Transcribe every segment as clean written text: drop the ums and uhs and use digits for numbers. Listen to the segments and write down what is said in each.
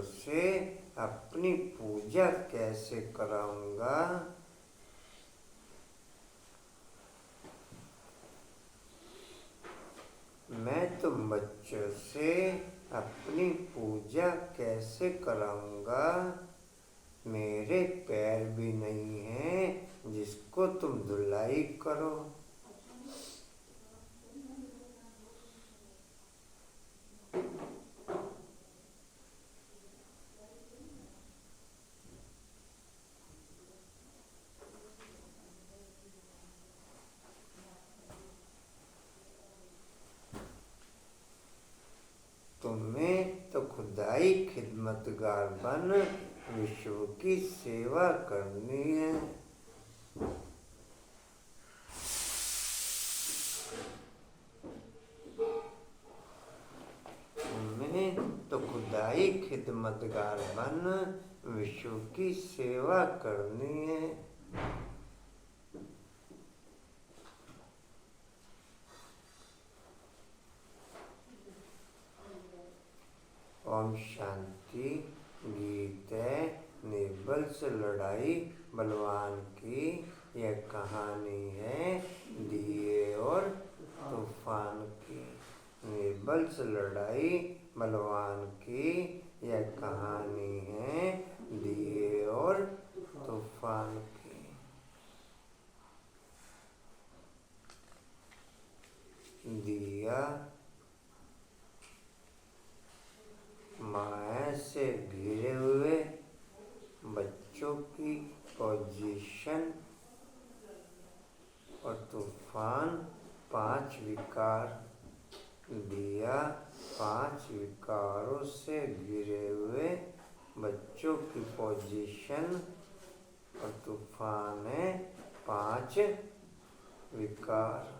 बच्चों से अपनी पूजा कैसे कराऊंगा? मैं तुम बच्चों से अपनी पूजा कैसे कराऊंगा? मेरे पैर भी नहीं हैं जिसको तुम धुलाई करो। तुम्हें तो खुदाई खिदमतगार बन विश्व की सेवा करनी है। तुम्हें तो खुदाई खिदमतगार बन विश्व की सेवा करनी है। ओम शांति। गीत है निर्बल से लड़ाई बलवान की। यह कहानी है दिए और तूफान की। निर्बल से लड़ाई बलवान की। यह कहानी है दिए और तूफान की। दिया माया से घिरे हुए बच्चों की पोजीशन और तूफान 5 विकार। दिया 5 विकारों से घिरे हुए बच्चों की पोजीशन और तूफान है 5 विकार।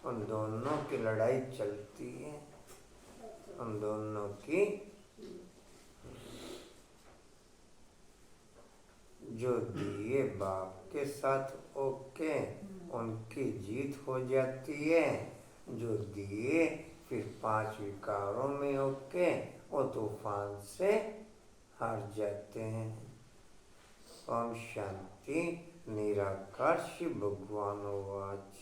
उन दोनों की लड़ाई चलती है। उन दोनों की जो दिए बाप के साथ ओके उनकी जीत हो जाती है। जो दिए फिर 5 विकारों में ओके वो तूफान से हार जाते हैं। ओम शांति। निराकार शिव भगवान वाच।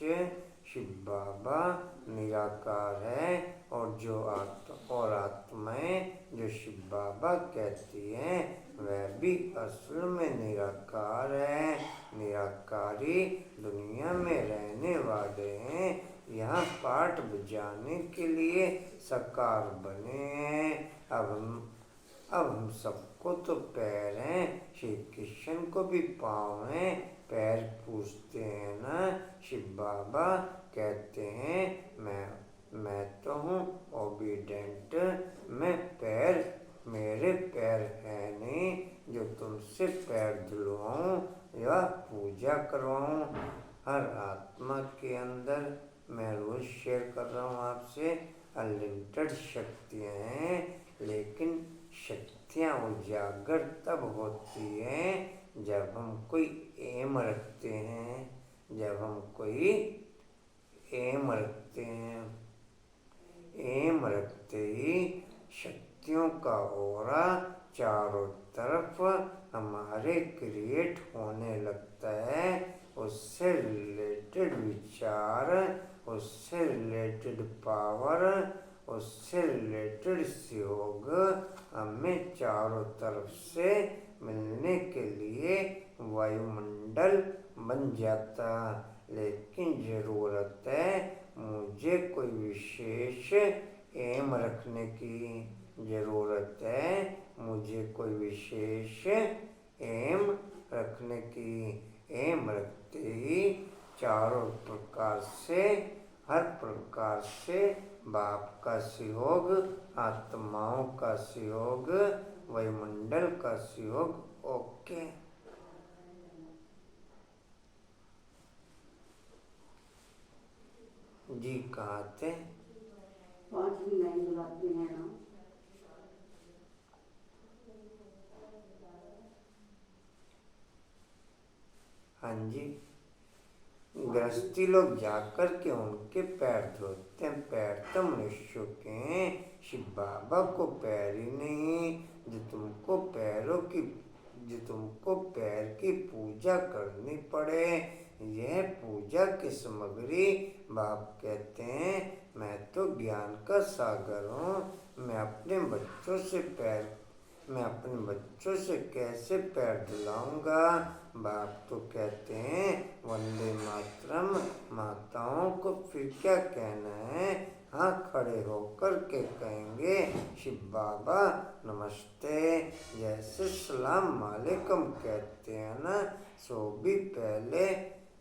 शिव बाबा निराकार है और जो आत्माएं जो शिव बाबा कहती हैं वह भी असल में निराकार है। निराकारी दुनिया में रहने वाले हैं। यहाँ पाठ बजाने के लिए साकार बने हैं। अब हम सबको तो पैर हैं। श्री कृष्ण को भी पाँव हैं। पैर पूछते हैं ना। शिव बाबा कहते हैं मैं तो हूँ ओबीडेंट। मैं पैर मेरे पैर है नहीं जो तुमसे पैर धुलवाऊँ या पूजा करवाऊँ। हर आत्मा के अंदर मैं रोज शेयर कर रहा हूँ आपसे अनलिमिटेड शक्तियाँ हैं। लेकिन शक्तियाँ उजागर तब होती हैं जब हम कोई एम रखते हैं। जब हम कोई एम रखते हैं। एम रखते ही शक्तियों का ओरा चारों तरफ हमारे क्रिएट होने लगता है। उससे रिलेटेड विचार, उससे रिलेटेड पावर, उससे रिलेटेड सहयोग हमें चारों तरफ से मिलने के लिए वायुमंडल बन जाता। लेकिन ज़रूरत है मुझे कोई विशेष एम रखने की। ज़रूरत है मुझे कोई विशेष एम रखने की। एम रखते ही चारों प्रकार से हर प्रकार से बाप का सहयोग, आत्माओं का सहयोग, वायुमंडल का सहयोग ओके। जी कहाँ थे? 5वीं लाइन बुलाते हैं ना। हाँ जी गृहस्थी लोग जाकर के उनके पैर धोते हैं। पैर तो मनुष्यों के हैं, शिव बाबा को पैर ही नहीं। जो तुमको पैर की पूजा करनी पड़े, यह पूजा की सामग्री बाप कहते हैं मैं तो ज्ञान का सागर हूँ। मैं अपने बच्चों से कैसे पैर धुलाऊंगा। बाप तो कहते हैं वंदे मातरम, माताओं को फिर क्या कहना है। हाँ, खड़े होकर के कहेंगे शिव बाबा नमस्ते। जैसे सलाम वालेकुम कहते हैं ना,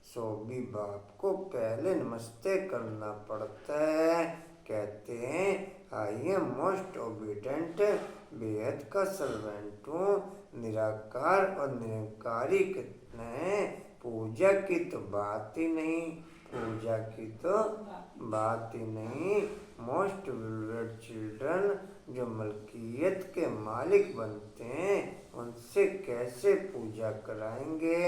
सो भी बाप को पहले नमस्ते करना पड़ता है। कहते हैं आई एम मोस्ट ओबीडेंट, बेहद का सर्वेंट हूँ। निराकार और निरंकारी कितने हैं, पूजा की तो बात ही नहीं। मोस्ट विल्डेड चिल्ड्रन, जो मलकियत के मालिक बनते हैं उनसे कैसे पूजा कराएंगे।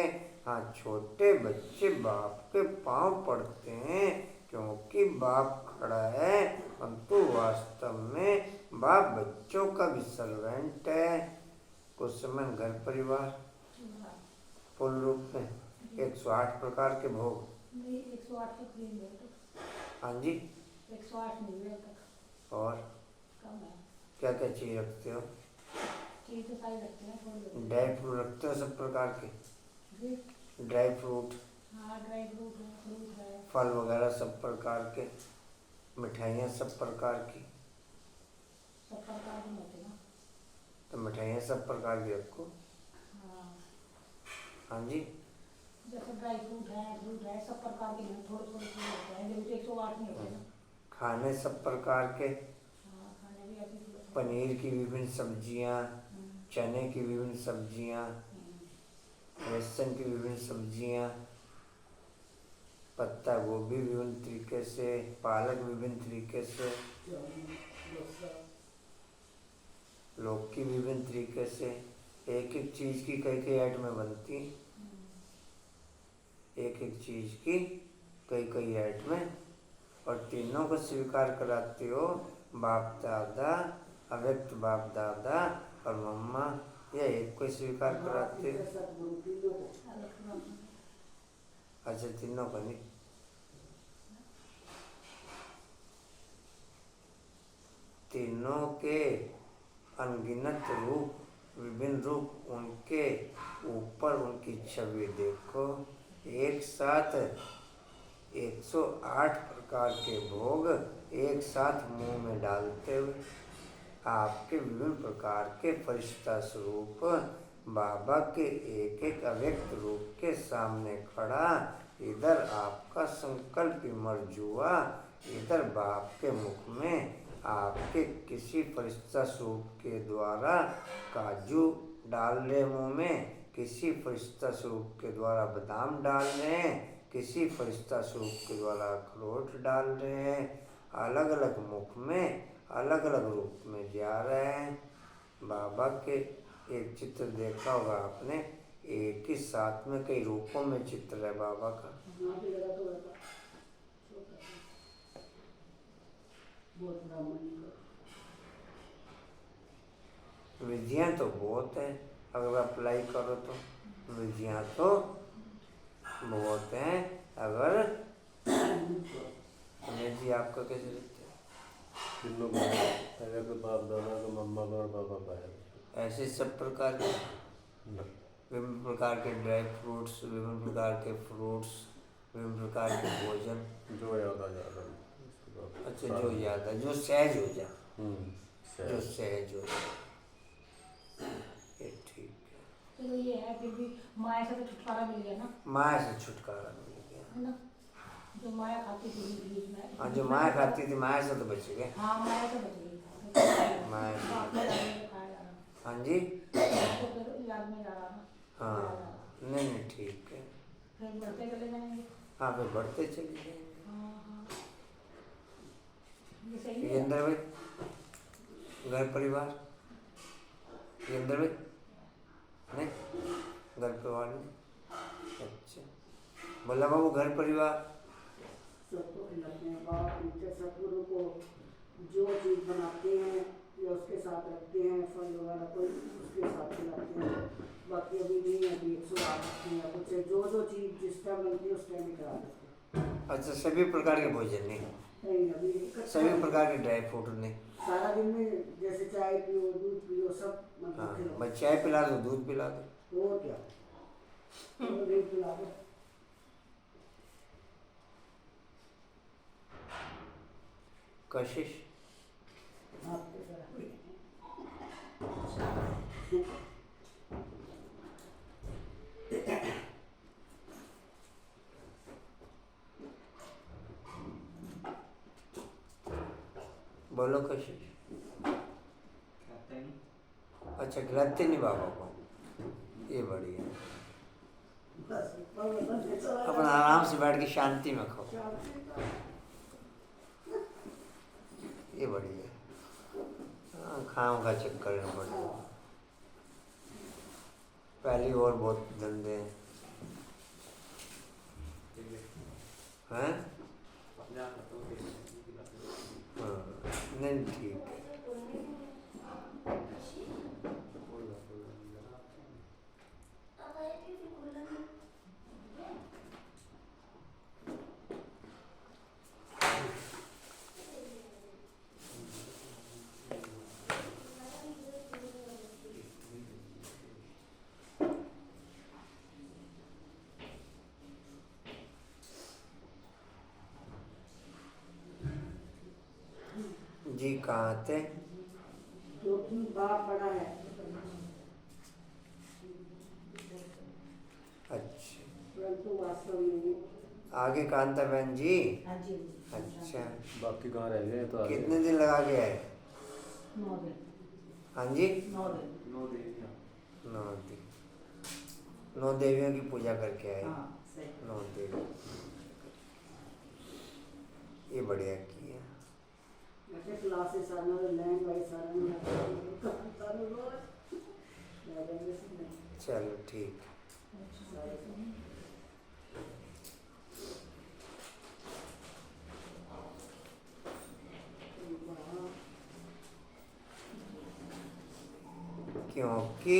हाँ, छोटे बच्चे बाप के पांव पड़ते हैं क्योंकि बाप खड़ा है, परंतु वास्तव में बाप बच्चों का भी सर्वेंट है। कुछ समय घर परिवार पूर्ण रूप में 108 प्रकार के भोग। 108 तक नहीं है तो। हाँ जी, 108 नहीं है तक। और कम है। क्या क्या चीज रखते हो? चीज तो सारी रखते हैं, थोड़ी। ड्राई फ्रूट रखते हो सब प्रकार के? जी। Dry fruit? हाँ, ड्राई फ्रूट है, फ्रूट है। फल वगैरह सब प्रकार के? मिठाइयाँ सब प्रकार की? सब प्रकार की होती ना। तो मिठाइयाँ सब प्रकार की रखो। हाँ। हाँ जी। जैसे ड्राई फ्रूट है, सब प्रकार के हैं, थोड़े थोड़े होते हैं, लेकिन 108 नहीं होते ना। खाने सब प्रकार के? हाँ, खाने भी ऐसे ही होते हैं। पनीर की विभिन्न सब्जियाँ, चने की विभिन्न सब्जियाँ, लहसुन की विभिन्न सब्जियाँ, पत्ता गोभी विभिन्न तरीके से, पालक विभिन्न तरीके से, लौकी विभिन्न तरीके से। एक एक चीज़ की कई कई आइटमें बनती, एक एक चीज़ की कई कई आइटमें, और तीनों को स्वीकार कराते हो। बाप दादा, अव्यक्त बाप दादा और मम्मा, यह एक को स्वीकार कराते हो। अच्छा, तीनों को नहीं। तीनों के अनगिनत रूप, विभिन्न रूप, उनके ऊपर उनकी छवि देखो। एक साथ 108 प्रकार के भोग एक साथ मुंह में डालते हुए आपके विभिन्न प्रकार के फरिश्ता स्वरूप बाबा के एक एक अव्यक्त रूप के सामने खड़ा, इधर आपका संकल्प मर्ज हुआ, इधर बाप के मुख में आपके किसी फरिश्ता स्वरूप के द्वारा काजू डाल रहे मुँह में, किसी फरिश्ता स्वरूप के द्वारा बादाम डाल रहे हैं, किसी फरिश्ता स्वरूप के द्वारा अखरोट डाल रहे हैं। अलग अलग मुख में अलग अलग रूप में जा रहे हैं। बाबा के एक चित्र देखा होगा आपने, एक ही साथ में कई रूपों में चित्र है बाबा का। विधियाँ तो बहुत हैं, अगर अप्लाई करो तो विधियाँ तो बहुत हैं। अगर जी आपका कैसे लगता है? तीनों पहले तो बाप दादा का, मम्मा का और पापा का है। ऐसे सब प्रकार के विभिन्न प्रकार के ड्राई फ्रूट्स, विभिन्न प्रकार के फ्रूट्स, विभिन्न प्रकार के भोजन जो याद आ जाता। अच्छा, जो याद है, जो सहज हो जाए, जो सहज हो जाए, ये ठीक है। चलो ये है, फिर भी माया से तो छुटकारा मिल गया ना। माया से छुटकारा मिल गया है ना, जो माया खाती थी बीच में। हाँ, जो माया खाती थी, माया से तो बच गए। हाँ, माया से बच गई। माया से बाप में खाया जा रहा। हाँ जी, तो फिर याद में जा रहा ना। हाँ, नहीं ठीक है। फिर बढ़ते चले जाएंगे। हाँ, फिर बढ़ते चले जाएंगे। हाँ, ये सही है। वीरेंद्र भाई, घर परिवार वीरेंद्र भाई नहीं, घर परिवार नहीं। अच्छा, बोला बाबू घर परिवार सबको खिलाते हैं। बाप नीचे सतगुरु को जो चीज़ बनाते हैं या उसके साथ रखते हैं, फल वगैरह कोई उसके साथ खिलाते हैं। बाकी अभी नहीं, अभी 108 रखते हैं या कुछ है, जो जो चीज़ जिस टाइम बनती है उस टाइम ही करा देते हैं। अच्छा सभी प्रकार के भोजन नहीं, नहीं अभी इकट्ठा सभी प्रकार के ड्राई फ्रूट नहीं। सारा दिन में जैसे चाय पियो, दूध पियो, सब हाँ मतलब खिलाओ। मैं चाय पिला दूँ, दूध पिला दूँ। और क्या, और दूध पिला दो। कशिश आपके तरफ भी। बोलो कशिश। अच्छा खिलाते नहीं बाबा को, ये बढ़िया। बस बस अपन आराम से बैठ के शांति में खाओ, ये बढ़िया। हाँ खाओ का चक्कर में बढ़िया। पहली और बहुत धंधे हैं। हाँ नहीं ठीक है। जी कहाँ थे? क्योंकि बाप बड़ा है। अच्छा परंतु वास्तव में आगे कांता बहन जी। हाँ जी अच्छा बाकी कहाँ रह गए तो आगे। कितने दिन लगा के आए? 9 दिन। हाँ जी 9 दिन। 9 दिन। 9 देवियों की पूजा करके आए। हाँ सही। 9 देवी, ये बढ़िया किया। ऐसे क्लासेस आना लैंड वाइज आना चलो ठीक। क्योंकि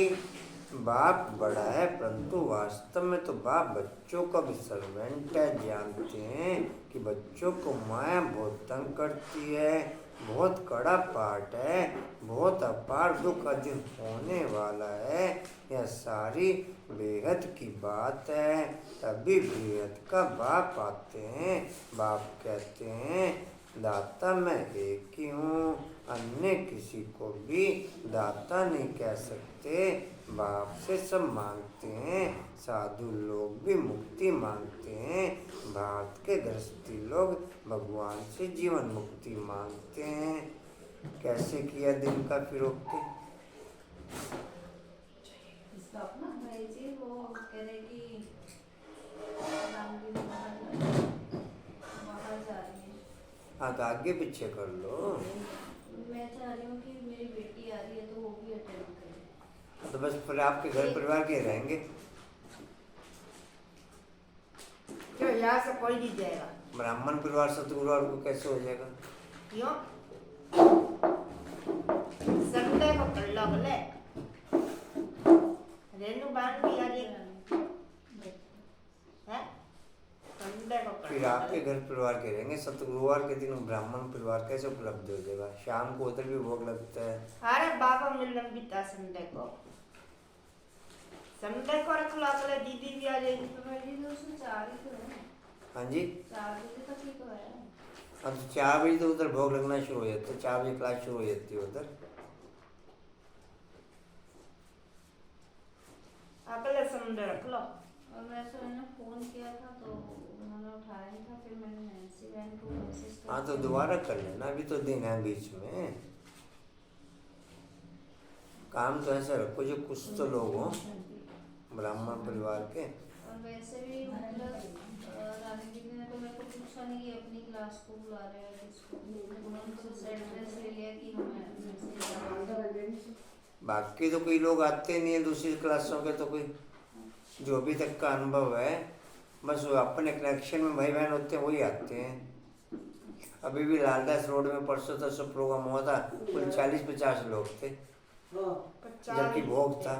बाप बड़ा है, परंतु वास्तव में तो बाप बच्चों का भी सर्वेंट है। जानते हैं कि बच्चों को माया बहुत तंग करती है, बहुत कड़ा पाठ है, बहुत अपार दुख अधीन होने वाला है। यह सारी बेहद की बात है। तभी बेहद का बाप आते हैं। बाप कहते हैं दाता मैं एक ही हूँ, अन्य किसी को भी दाता नहीं कह सकते। बाप से सब मांगते हैं। साधु लोग भी मुक्ति मांगते हैं। भारत के गृहस्थी लोग भगवान से जीवन मुक्ति मांगते हैं। कैसे किया दिन का फिरोक्ति? इसका अपना भाई जी वो कह रहे कि बाहर जा रही है। हाँ तो आगे पीछे कर लो। मैं चाह रही हूँ कि मेरी बेटी आ रही है तो वो भी अटेंड करे। तो बस फिर आपके घर परिवार के रहेंगे। क्यों यहाँ से कोई नहीं जाएगा? ब्राह्मण परिवार सतगुरुवार को कैसे हो जाएगा? क्यों? संडे को कर लो बोले। रेनू बान भी आ रही है। संडे को कर फिर लो आपके बोले। घर परिवार के रहेंगे। सतगुरुवार के दिन ब्राह्मण परिवार कैसे उपलब्ध हो जाएगा? शाम को उधर भी भोग लगता है। अरे बाबा मिलन भी था संडे को। संडे को रख लो अगले दीदी भी आ जाएगी। तो भाई जी तो उसमें 4 ही तो है। हाँ जी 4 बजे तक ही तो है। अब 4 बजे तो उधर भोग लगना शुरू हो जाता है। 4 बजे क्लास शुरू हो जाती है उधर। अगले संडे रख लो। और वैसे मैंने फ़ोन किया था तो उन्होंने उठाया नहीं था। फिर मैंने नैन्सी बहन को मैसेज कर हाँ तो दोबारा कर लेना, अभी तो दिन है बीच में। काम तो ऐसा रखो जो कुछ तो लोग हों ब्राह्मण परिवार के। और वैसे भी मतलब रानी दीदी ने तो मेरे को पूछा नहीं कि अपनी क्लास को बुला रहे हैं किसको। उन्होंने तो बस एड्रेस ले लिया कि हमें बाकी तो कोई लोग आते नहीं है दूसरी क्लासों के। तो कोई जो अभी तक का अनुभव है बस वो अपने कनेक्शन में भाई बहन होते हैं वही आते हैं। अभी भी लालदास रोड में परसों तरसों प्रोग्राम हुआ था, कुल 40-50 लोग थे, हाँ जबकि भोग था।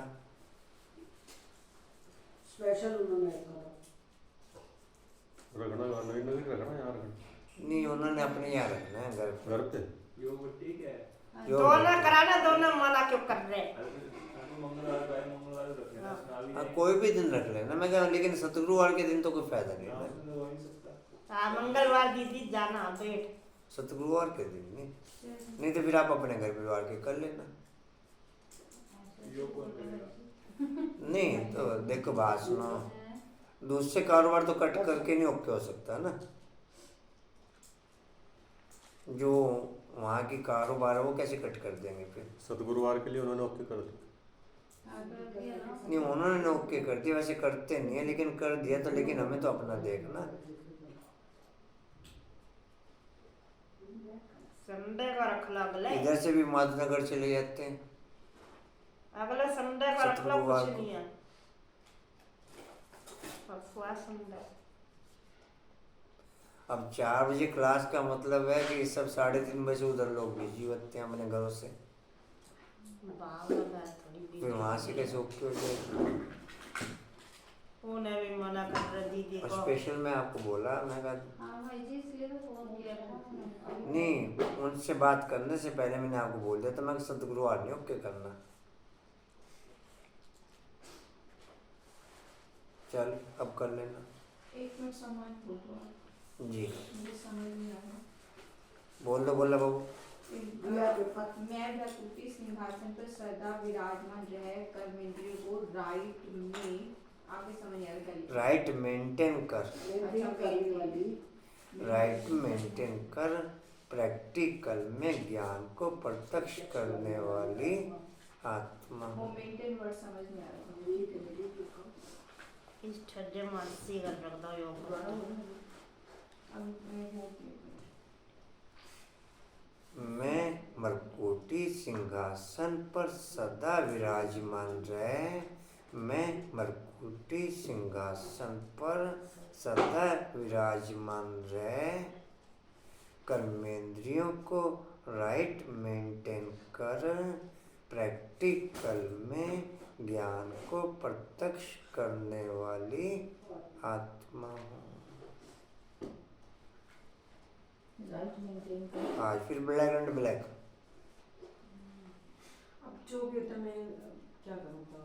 स्पेशल उन्होंने करा। रखना गाना ही नहीं रखना यार रखना नहीं, उन्होंने अपने यहाँ रखना है घर पे। घर पे योग ठीक है। दोनों कराना, दोनों मना क्यों कर रहे हैं? मंगलवार गाय मंगलवार रख लेना, सुनावी हाँ, कोई भी दिन रख लेना, मैं कह, लेकिन सतगुरुवार के दिन तो कोई फायदा नहीं है। हो नहीं सकता। हाँ, मंगलवार दीदी जाना बैठ। सतगुरुवार के दिन नहीं तो फिर आप अपने घर परिवार के कर लेना। योग कौन करेगा? नहीं तो देखो बात सुनो, दूसरे कारोबार तो कट करके नहीं ओके हो सकता ना। जो वहाँ की कारोबार है वो कैसे कट कर देंगे फिर? सतगुरुवार के लिए उन्होंने ओके कर दिया। नहीं, उन्होंने ओके कर दिया, वैसे करते नहीं है लेकिन कर दिया तो, लेकिन हमें तो अपना देखना। संडे का रख लो अगले। इधर से भी माधवनगर चले जाते हैं। अगले संडे का रख लो, शुक्रवार कुछ को। नहीं है। परसों संडे। अब 4 बजे क्लास का मतलब है कि सब 3:30 बजे उधर लोग बिजी होते हैं अपने घरों से, बाबा बात थोड़ी फिर वहाँ से कैसे ओके हो जाएगी? उन्हें भी मना कर रहे दीदी और को। स्पेशल मैं आपको बोला, मैं कहा हाँ भाई जी, इसलिए तो फोन किया था। नहीं, उनसे बात करने से पहले मैंने आपको बोल दिया था मैं सतगुरुवार नहीं ओके करना। चल अब कर लेना। एक मिनट समय बोलो, जी मुझे समझ नहीं आ रहा। बोल दो बाबू। मैं भ्रकुटी सिंहासन पर सदा विराजमान रह कर इंद्रियों को राइट में आगे समझ आ रहा। राइट मेंटेन कर, मेंटेन करने वाली, राइट मेंटेन कर, प्रैक्टिकल में ज्ञान को प्रत्यक्ष करने वाली आत्मा। वो मेंटेन वर्ड समझ में आ रहा। ठीक है मेरी लिखो। इस ठड्डे मानसी कर रख दो योग करो। अब मैं वो मैं मरकोटी सिंहासन पर सदा विराजमान रहे, मैं मरकोटी सिंहासन पर सदा विराजमान रहे, कर्मेंद्रियों को राइट मेंटेन कर, प्रैक्टिकल में ज्ञान को प्रत्यक्ष करने वाली आत्मा हूँ। राइट मेंटेन कर। आज फिर ब्लैक एंड ब्लैक। अब जो भी होता मैं क्या करूँगा,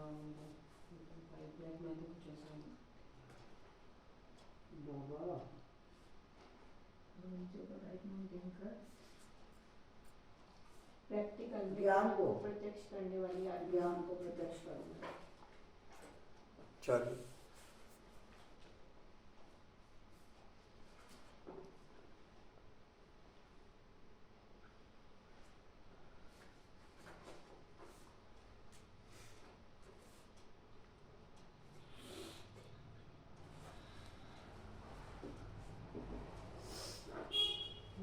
ब्लैक में तो कुछ ऐसा बाबा राइट मेंटेन कर, प्रैक्टिकल ज्ञान को प्रत्यक्ष करने वाली आत्मा। ज्ञान को प्रत्यक्ष करना। चल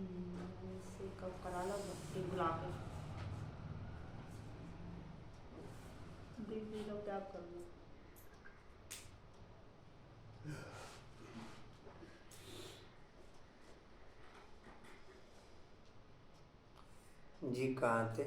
इसे कब करा लो भक्ति बुला के। दीदी लोग क्या कर लो। जी कहाँ थे?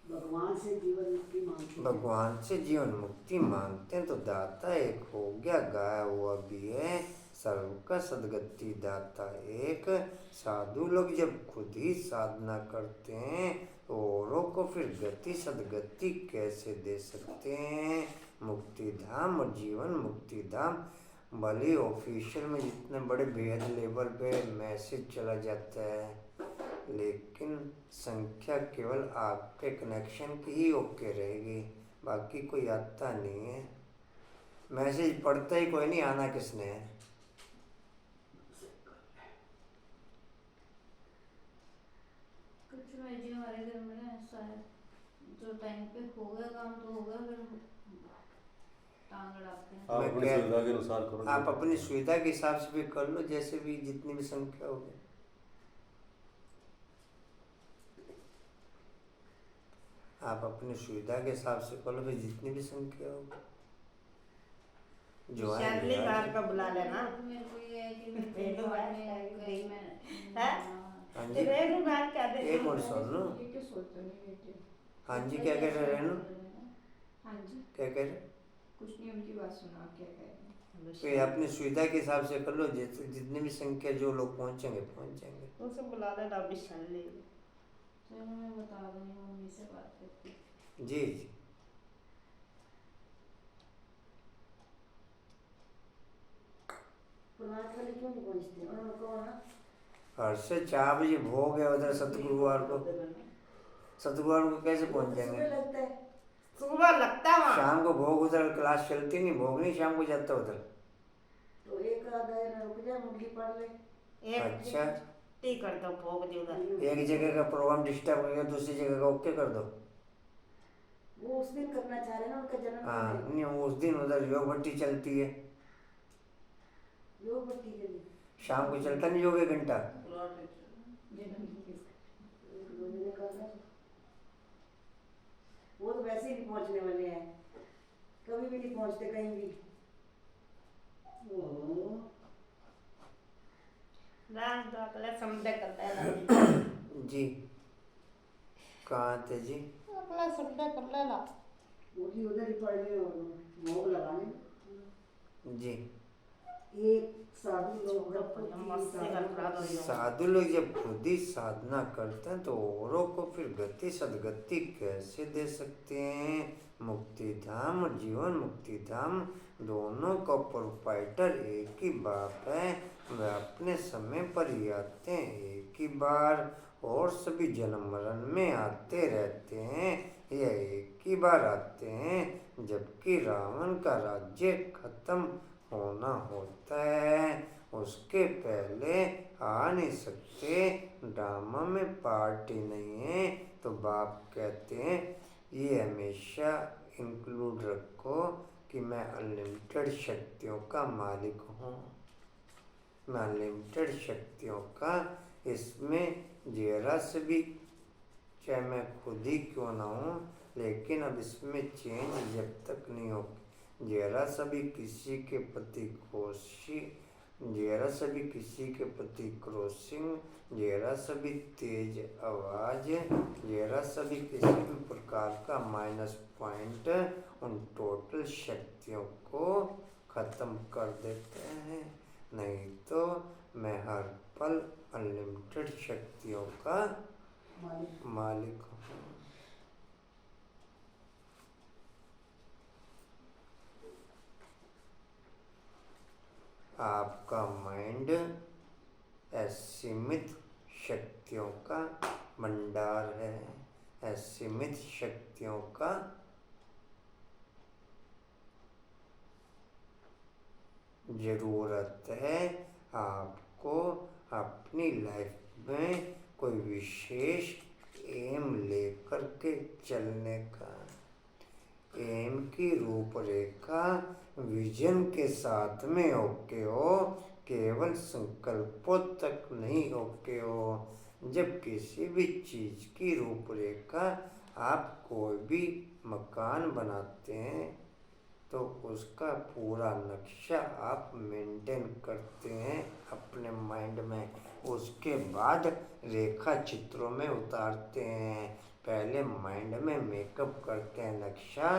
भगवान से जीवन मुक्ति मांगते हैं। भगवान से जीवन मुक्ति मांगते हैं तो दाता एक हो गया, गाया हुआ भी है, सर्व का सदगति दाता एक। साधु लोग जब खुद ही साधना करते हैं तो औरों को फिर गति सदगति कैसे दे सकते हैं? मुक्ति धाम और जीवन मुक्ति धाम भले ऑफिशियल में जितने बड़े बेहद लेवल पे मैसेज चला जाता है, लेकिन संख्या केवल आपके कनेक्शन की ही ओके रहेगी, बाकी कोई आता नहीं है। मैसेज पढ़ता ही कोई नहीं, आना किसने है? कुछ में जी हमारे घर में ना ऐसा है, जो टाइम पे हो गया काम तो हो गया, फिर टांग अड़ाते हैं। आप मैं अपनी कह- सुविधा के अनुसार करो। आप अपनी सुविधा के हिसाब से भी कर लो, जैसे भी जितनी भी संख्या होगी। आप अपनी सुविधा के हिसाब से कर लो, फिर जितनी भी संख्या होगी। जो है शैली गार का बुला लेना। मेरे को ये है कि मैं रेनू बाद गार में का कहीं मैं है? हाँ जी रेनू गार क्या दे? एक मिनट सुन लो। ये क्यों सोचते नहीं बेटे? हाँ जी क्या कह रहे रेनू? हाँ जी, क्या कह रहे? कुछ नहीं, उनकी बात सुना, क्या कह रहे हैं? तो ये अपनी सुविधा के हिसाब से कर लो, जितनी भी संख्या जो लोग पहुंचेंगे पहुंचेंगे। उसे बुला लेना विशाली। चलो मैं बता दूंगी मम्मी से बात करके। जी जी पुराने वाले क्यों नहीं पहुंचते? उन्होंने कहा ना और से 4 बजे भोग है उधर सतगुरुवार को। सतगुरुवार को कैसे पहुंच सुबह जाएंगे? लगता है। सुबह लगता है वहाँ। शाम को भोग उधर क्लास चलती नहीं, भोग नहीं शाम को जाता उधर। तो एक आधा है ना, रुक जाए, मुर्गी पड़ ले। एक अच्छा टी कर दो भोग जी उधर। एक जगह का प्रोग्राम डिस्टर्ब हो गया, दूसरी जगह का ओके कर दो। वो उस दिन करना चाह रहे हैं ना, उनका जन्मदिन हाँ है। नहीं उस दिन उधर योग भट्टी चलती है, योग भट्टी के लिए शाम को चलता नहीं योग 1 घंटा। मैंने कहा था, वो तो वैसे ही नहीं पहुंचने वाले हैं, कभी भी नहीं पहुंचते कहीं भी। रात दो अगले संडे करता है। जी कहाँ थे जी? अगला संडे कर लेना। मुर्गी उधर ही पड़ने और भोग लगाने। जी एक साधु लोग जब खुद की मस्ती करता साधना तो साधु लोग जब खुद ही साधना करते हैं तो औरों को फिर गति सदगति कैसे दे सकते हैं? मुक्ति धाम और जीवन मुक्ति धाम दोनों का प्रोपाइटर एक ही बाप है। वे अपने समय पर ही आते हैं एक ही बार, और सभी जन्म मरण में आते रहते हैं। यह एक ही बार आते हैं जबकि रावण का राज्य खत्म होना होता है, उसके पहले आ नहीं सकते। ड्रामा में पार्टी नहीं है तो बाप कहते हैं ये हमेशा इंक्लूड रखो कि मैं अनलिमिटेड शक्तियों का मालिक हूँ, मैं अनलिमिटेड शक्तियों का। इसमें जरा से भी, चाहे मैं खुद ही क्यों ना हूँ, लेकिन अब इसमें चेंज जब तक नहीं हो, जरा सा भी किसी के प्रति कोशी, जरा सा भी किसी के प्रति क्रॉसिंग, जरा सा भी तेज आवाज़, जरा सा भी किसी भी प्रकार का माइनस पॉइंट उन टोटल शक्तियों को ख़त्म कर देते हैं। नहीं तो मैं हर पल अनलिमिटेड शक्तियों का मालिक हूँ। आपका माइंड असीमित शक्तियों का भंडार है, असीमित शक्तियों का ज़रूरत है आपको अपनी लाइफ में कोई विशेष एम लेकर के चलने का। एम की रूपरेखा विजन के साथ में ओके हो, केवल संकल्पों तक नहीं ओके हो। जब किसी भी चीज़ की रूपरेखा, आप कोई भी मकान बनाते हैं तो उसका पूरा नक्शा आप मेंटेन करते हैं अपने माइंड में, उसके बाद रेखा चित्रों में उतारते हैं। पहले माइंड में मेकअप करते हैं नक्शा,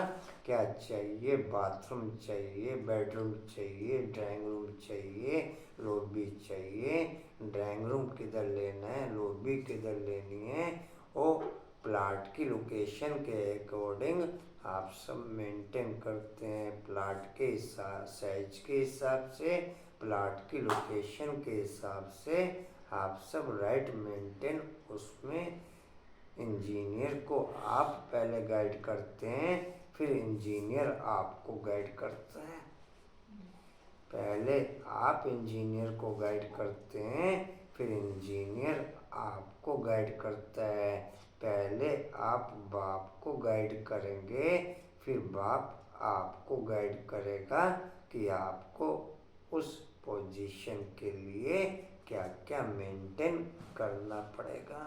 क्या चाहिए, बाथरूम चाहिए, बेडरूम चाहिए, ड्राइंग रूम चाहिए, लॉबी चाहिए, ड्राइंग रूम किधर लेना है, लॉबी किधर लेनी है, वो प्लाट की लोकेशन के अकॉर्डिंग आप सब मेंटेन करते हैं। प्लाट के साइज के हिसाब से, प्लाट की लोकेशन के हिसाब से आप सब राइट मेंटेन, उसमें इंजीनियर को आप पहले गाइड करते हैं, फिर इंजीनियर आपको गाइड करता है। पहले आप इंजीनियर को गाइड करते हैं, फिर इंजीनियर आपको गाइड करता है। पहले आप बाप को गाइड करेंगे, फिर बाप आपको गाइड करेगा कि आपको उस पोजीशन के लिए क्या क्या मेंटेन करना पड़ेगा।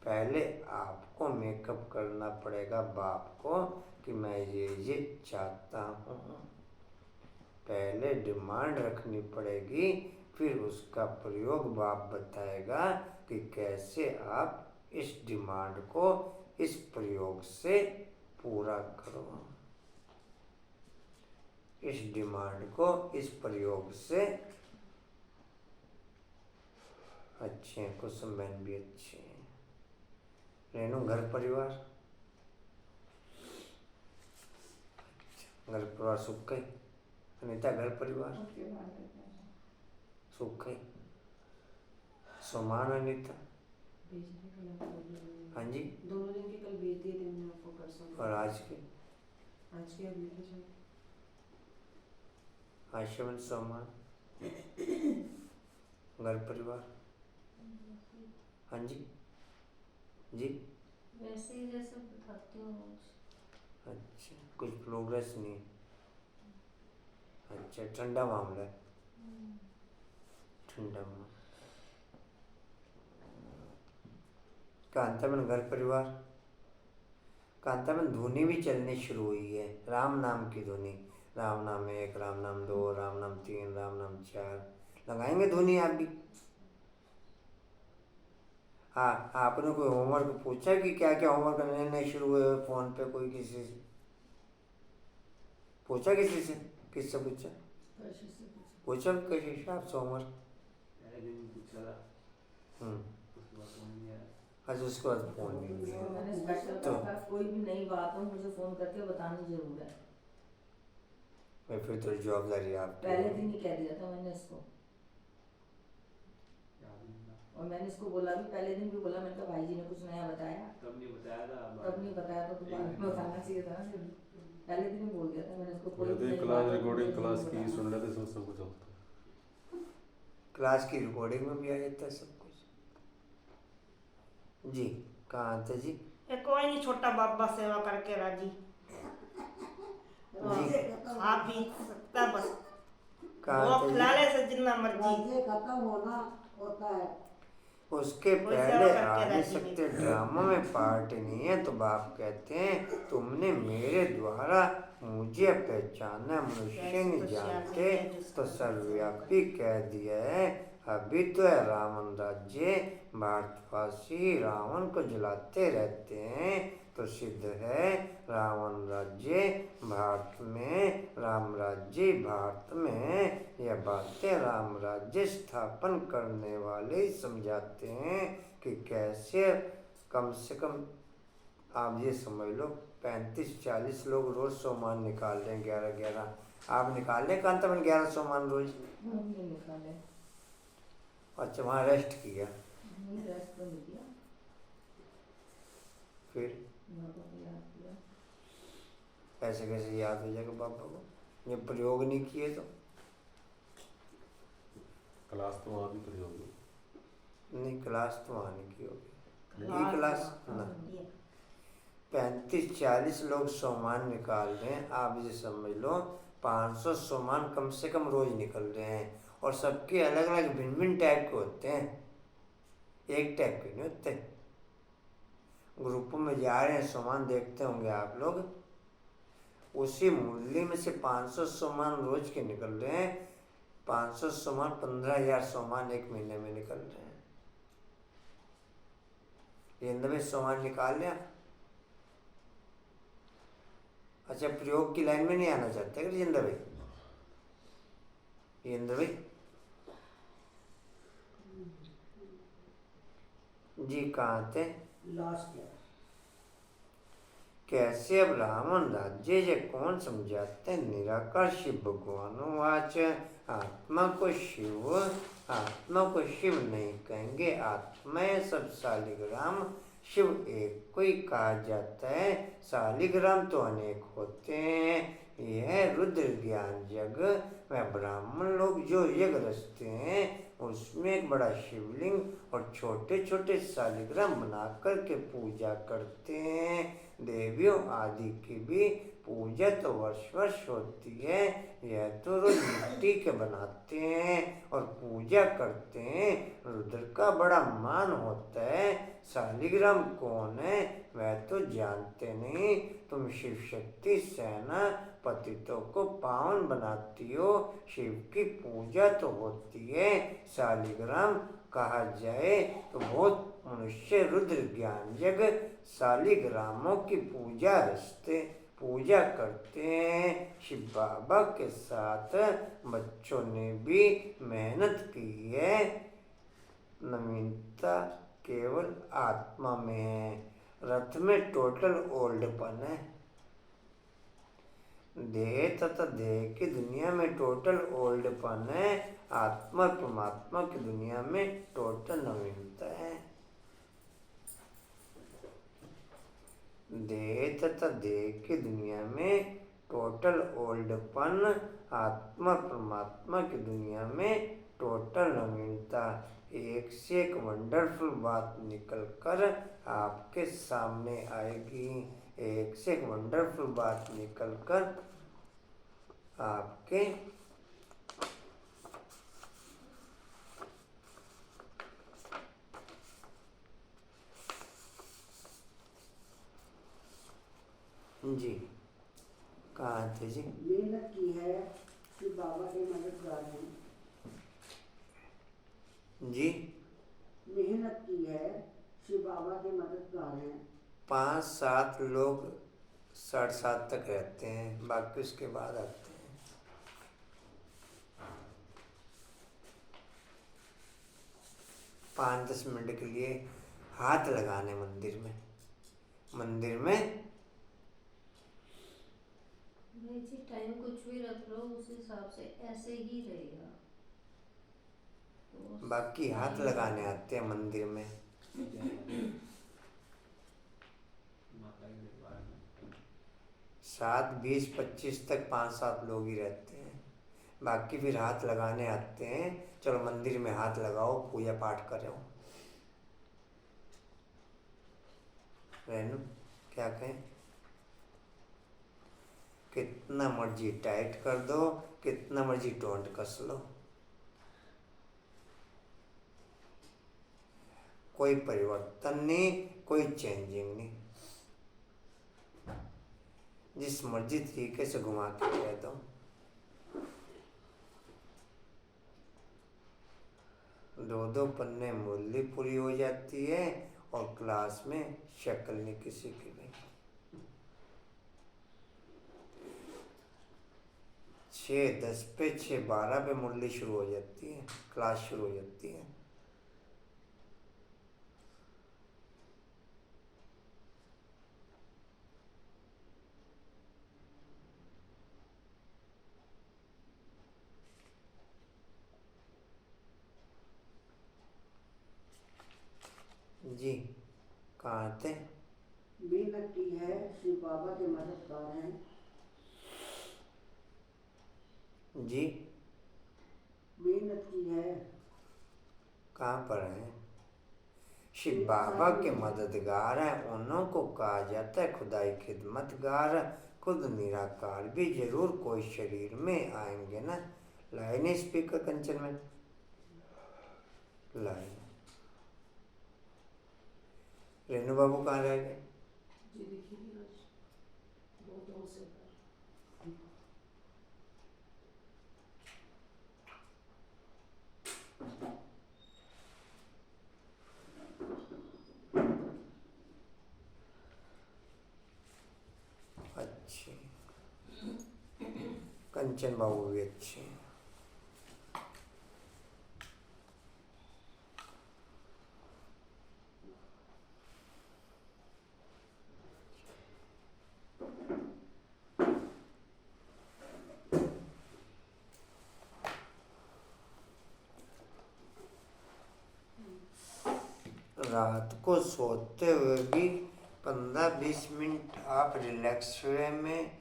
पहले आपको मेकअप करना पड़ेगा बाप को कि मैं ये चाहता हूँ। पहले डिमांड रखनी पड़ेगी, फिर उसका प्रयोग बाप बताएगा कि कैसे आप इस डिमांड को इस प्रयोग से पूरा करो। इस डिमांड को इस प्रयोग से अच्छे हैं, कुसुम बहन भी अच्छे हैं। रेनू घर परिवार, घर परिवार सुख गई। अनिता घर परिवार सुख गई। सोमान अनिता, हाँ जी। दोनों दिन के कल भेज दिए थे मैंने आपको परसों। और आज के आज के अभी के जो आशमन सोमान घर परिवार, हाँ जी जी। वैसे ही जैसे बताती हूँ रोज। अच्छा, कुछ प्रोग्रेस नहीं। अच्छा, ठंडा मामला है, ठंडा मामला। कांताबेन घर परिवार, कांताबेन धुनी भी चलनी शुरू हुई है, राम नाम की धुनी। राम नाम 1, राम नाम 2, राम नाम 3, राम नाम 4 लगाएंगे धुनी आप भी। हाँ, आपने कोई होमवर्क पूछा कि क्या क्या होमवर्क नए शुरू हुए फोन पे? कोई किसी से पूछा? किसी से? किससे पूछा? पूछा किस हिसाब से होमवर्क? पहले दिन पूछा था, उसके बाद फोन नहीं आया। अच्छा, उसके बाद फोन नहीं किया। मैंने स्पेशल तो कहा कोई भी नई बात हो मुझे फोन करके बतानी जरूर है। मैं फिर तो जवाबदारी आपकी। पहले दिन ही कह दिया था मैंने इसको, याद नहीं था। और मैंने इसको बोला भी, पहले दिन भी बोला, मैंने कहा भाई जी ने कुछ नया बताया। तब नहीं बताया था। तब नहीं बताया तो बाद में बताना चाहिए था ना। पहले दिन ही बोल दिया था मैंने इसको। कोई भी नई क्लास बात हो रिकॉर्डिंग मुझे क्लास जरूर की बताना। सुन लेते सब कुछ होता। क्लास की रिकॉर्डिंग में भी आ जाता है सब कुछ। जी, कहाँ थे जी? ये कोई नहीं, छोटा बाबा सेवा करके राजी, जी खा पी सकता बस, कहाँ वो थे खिला जी? ले से जितना मर्जी। राज्य खत्म होना होता है। उसके कोई पहले सेवा आ करके नहीं राजी नहीं। सकते, ड्रामा में पार्ट नहीं है तो बाप कहते हैं तुमने मेरे द्वारा मुझे पहचाना, मनुष्य नहीं जानते तो सर्वव्यापी कह दिया है। अभी तो है रावण राज्य, भारतवासी रावण को जलाते रहते हैं तो सिद्ध है रावण राज्य भारत में, राम राज्य भारत में। यह बातें राम राज्य स्थापन करने वाले ही समझाते हैं कि कैसे। कम से कम आप ये समझ लो 35-40 लोग रोज सोमान निकाल रहे हैं, 11-11 आप निकाल लें कांताबेन 11 सोमान रोज? नहीं निकाले। अच्छा, वहाँ रेस्ट किया नहीं, रेस्ट तो नहीं किया। फिर मैं तो याद किया। ऐसे कैसे याद हो जाएगा बाबा को? ये प्रयोग नहीं किए तो? क्लास तो वहाँ भी करी होगी। नहीं, क्लास तो वहाँ नहीं की होगी। हाँ, ये क्लास ना 35-40 लोग सोमान निकाल रहे हैं, आप ये समझ लो 500 सोमान कम से कम रोज निकल रहे हैं, और सबके अलग अलग भिन्न भिन्न टाइप के होते हैं, एक टाइप के नहीं होते। ग्रुप में जा रहे हैं सोमान, देखते होंगे आप लोग, उसी मूल्य में से 500 सोमान रोज के निकल रहे हैं। 500 सोमान 15,000 सोमान एक महीने में निकल रहे हैं। ये 90 सोमान निकाल लिया। अच्छा, प्रयोग की लाइन में नहीं आना चाहते क्या जिंदा भाई? जिंदा भाई जी, कहाँ थे? लास्ट है। कैसे अब रावण राज्य जे कौन समझाते हैं? निराकार शिव भगवान वाच, आत्मा को शिव, आत्मा को शिव नहीं कहेंगे, आत्मा है सब शालिग्राम, शिव एक को ही कहा जाता है, शालिग्राम तो अनेक होते हैं। यह रुद्र ज्ञान जग वह ब्राह्मण लोग जो यज्ञ रचते हैं उसमें एक बड़ा शिवलिंग और छोटे छोटे शालिग्राम बनाकर के पूजा करते हैं। देवियों आदि की भी पूजा तो वर्ष वर्ष होती है, यह तो रोज मिट्टी के बनाते हैं और पूजा करते हैं। रुद्र का बड़ा मान होता है। शालिग्राम कौन है वह तो जानते नहीं। तुम शिव शक्ति सेना पतितों को पावन बनाती हो। शिव की पूजा तो होती है, शालिग्राम कहा जाए तो बहुत मनुष्य रुद्र ज्ञान जग शालिग्रामों की पूजा करते हैं। शिव बाबा के साथ बच्चों ने भी मेहनत की है। नवीनता केवल आत्मा में है, रथ में टोटल ओल्डपन है। देह तथा देह की दुनिया में टोटल ओल्डपन है, आत्मा परमात्मा की दुनिया में टोटल नवीनता है। देह तथा देह की दुनिया में टोटल ओल्डपन, आत्मा परमात्मा की दुनिया में टोटल नवीनता। एक से एक वंडरफुल बात निकल कर आपके सामने आएगी। एक से एक वंडरफुल बात निकल कर आपके जी कहाँ थे जी? मेहनत की है, शिव बाबा के मददगार हैं। जी मेहनत की है, शिव बाबा के मददगार हैं। 5-7 लोग 7:30 तक रहते हैं, बाकी उसके बाद आते हैं। पाँच 10 मिनट के लिए हाथ लगाने मंदिर में भाई जी टाइम कुछ भी रख लो उस हिसाब से ऐसे ही रहेगा। तो बाकी हाथ लगाने आते हैं मंदिर में। माता के दरबार में 7:20-25 तक 5-7 लोग ही रहते हैं, बाकी फिर हाथ लगाने आते हैं। चलो मंदिर में हाथ लगाओ, पूजा पाठ करो। रेनू क्या कहें? कितना मर्जी टाइट कर दो, कितना मर्जी टोंट कस लो, कोई परिवर्तन नहीं, कोई चेंजिंग नहीं। जिस मर्जी तरीके से घुमा के कह दो। दो पन्ने मूल्य पूरी हो जाती है और क्लास में शक्ल नहीं किसी की नहीं। 6:10 पे 6:12 पे मुरली शुरू हो जाती है, क्लास शुरू हो जाती है। जी कहाँ थे? मेहनत की है, शिव बाबा के मददगार हैं। जी मेहनत की है, कहाँ पर हैं? शिव बाबा के मददगार हैं, उन्हों को कहा जाता है खुदाई खिदमतगार। खुद निराकार भी जरूर कोई शरीर में आएंगे ना। लाइन स्पीकर कंचन में लाइन। रेनू बाबू कहाँ रह गए? जी देखिए आज बहुत दिनों से अच्छे कंचन बाबू भी अच्छे हैं। रात को सोते हुए भी 15-20 मिनट आप रिलैक्स वे में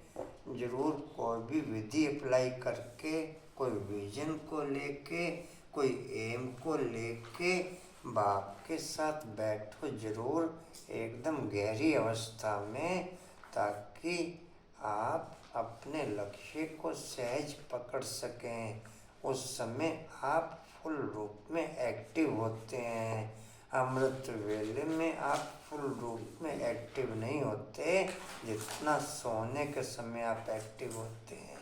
ज़रूर कोई भी विधि अप्लाई करके, कोई विजन को लेके, कोई एम को लेके बाप के साथ बैठो ज़रूर, एकदम गहरी अवस्था में, ताकि आप अपने लक्ष्य को सहज पकड़ सकें। उस समय आप फुल रूप में एक्टिव होते हैं। अमृत वेले में आप फुल रूप में एक्टिव नहीं होते जितना सोने के समय आप एक्टिव होते हैं।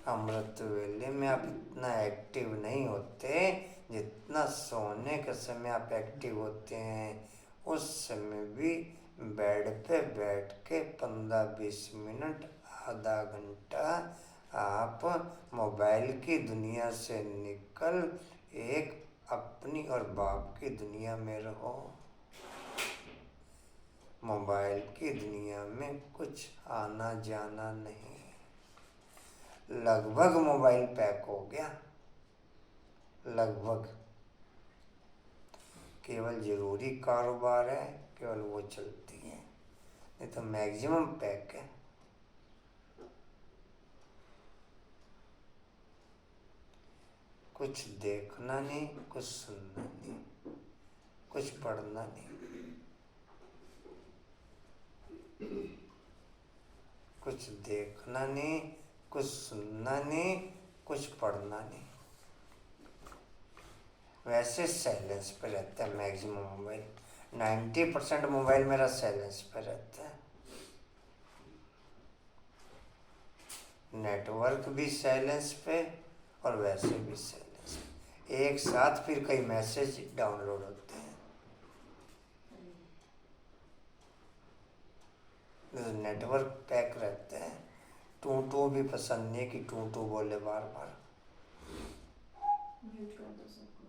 अमृत वेले में आप इतना एक्टिव नहीं होते जितना सोने के समय आप एक्टिव होते हैं। उस समय भी बेड पे बैठ के 15-20 मिनट, आधा घंटा आप मोबाइल की दुनिया से निकल एक अपनी और बाप की दुनिया में रहो। मोबाइल की दुनिया में कुछ आना जाना नहीं। लगभग मोबाइल पैक हो गया, लगभग। केवल जरूरी कारोबार है, केवल वो चलती है, नहीं तो मैक्सिमम पैक है। कुछ देखना नहीं, कुछ सुनना नहीं, कुछ पढ़ना नहीं, कुछ देखना नहीं, कुछ सुनना नहीं, कुछ पढ़ना नहीं। वैसे साइलेंस पे रहता है मैक्सिमम मोबाइल। 90% मोबाइल मेरा साइलेंस पे रहता है। नेटवर्क भी साइलेंस पे और वैसे भी साइलेंस पे। एक साथ फिर कई मैसेज डाउनलोड होते हैं। नेटवर्क पैक रहते हैं। टू भी पसंद नहीं कि टू बोले बार बार। म्यूट कर दो सबको,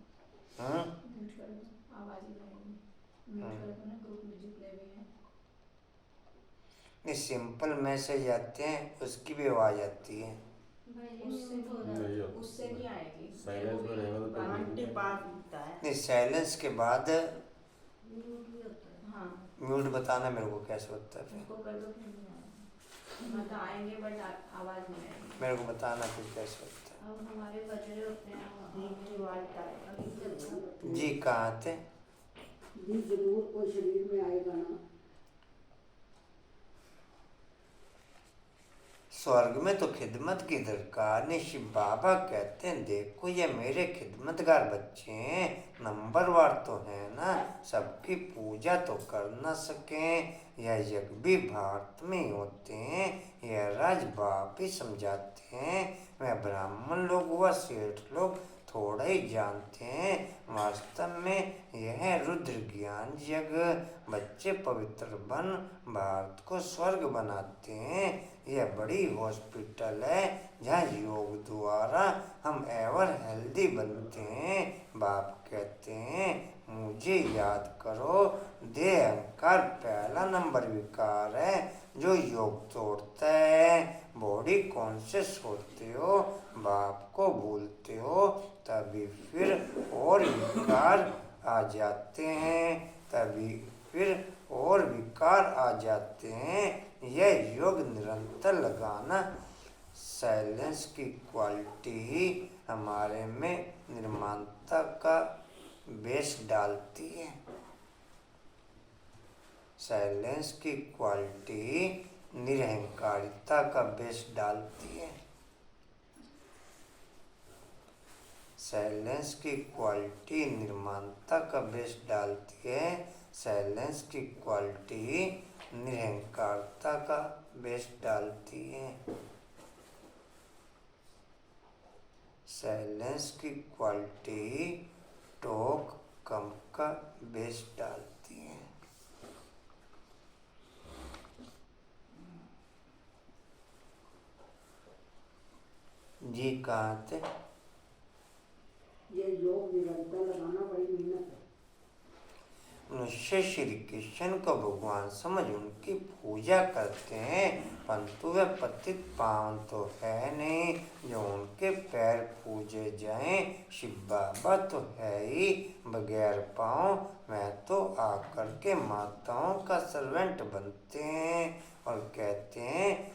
हम्म, म्यूट कर दो, आवाज ही रहेगी। म्यूट कर दो ना, ग्रुप म्यूजिक प्ले भी है। नहीं, सिंपल मैसेज आते हैं उसकी भी आवाज आती है। उससे तो नहीं होता। उससे नहीं आएगी। साइलेंस में रहेगा तो तब घंटे बाद होता है। नहीं, साइलेंस के बाद म्यूट भी होता है। हाँ, म्यूट बताना मेरे को कैसे होता है। उसको कर दो, फिर नहीं आएगा। मतलब आएंगे बट आवाज नहीं आएगी। मेरे को बताना फिर कैसे होता अब हमारे बज रहे होते हैं है। जी कहाँ थे? जी जरूर कोई शरीर में आएगा ना। स्वर्ग में तो खिदमत की दरकार नहीं। शिव बाबा कहते हैं देखो ये मेरे खिदमतगार बच्चे हैं, नंबरवार तो है ना, सबकी पूजा तो कर ना सकें। यह यज्ञ भी भारत में ही होते हैं, यह राज बाप ही समझाते हैं। वह ब्राह्मण लोग व सेठ लोग थोड़ा ही जानते हैं। वास्तव में यह रुद्र ज्ञान यज्ञ बच्चे पवित्र बन भारत को स्वर्ग बनाते हैं। यह बड़ी हॉस्पिटल है जहाँ योग द्वारा हम एवर हेल्दी बनते हैं। बाप कहते हैं मुझे याद करो। देह अहंकार पहला नंबर विकार है जो योग तोड़ता है। बॉडी कॉन्शियस होते हो, बाप को भूलते हो, तभी फिर और विकार आ जाते हैं, तभी फिर और विकार आ जाते हैं। यह योग निरंतर लगाना, साइलेंस की क्वालिटी ही हमारे में निर्माणता का बेस डालती है। साइलेंस की क्वालिटी निरहंकारिता का बेस डालती है। साइलेंस की क्वालिटी निर्माणता का बेस डालती है। साइलेंस की क्वालिटी निरहंकारता का बेस डालती है। साइलेंस की क्वालिटी टॉक कम का बेस डालती है। जी कहाँ थे? ये योग निरंतर लगाना बड़ी मेहनत है। मनुष्य श्री कृष्ण को भगवान समझ उनकी पूजा करते हैं, परंतु वे पतित पावन तो है नहीं जो उनके पैर पूजे जाएं। शिव बाबा तो है ही बगैर पाँव, मैं तो आकर के माताओं का सर्वेंट बनते हैं और कहते हैं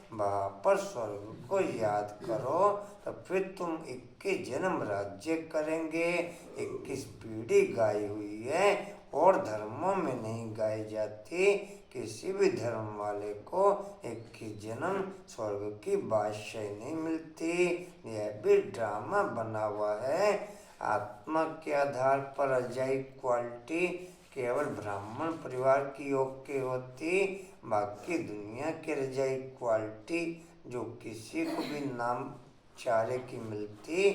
पर स्वर्ग को याद करो तो फिर तुम 21 जन्म राज्य करेंगे। 21 पीढ़ी गाई हुई है और धर्मों में नहीं गाई जाती। किसी भी धर्म वाले को 21 जन्म स्वर्ग की बादशाही नहीं मिलती। यह भी ड्रामा बना हुआ है। आत्मा के आधार पर अजाई क्वालिटी केवल ब्राह्मण परिवार की योग्य होती, बाकी दुनिया की रजाई क्वालिटी जो किसी को भी नाम चारे की मिलती,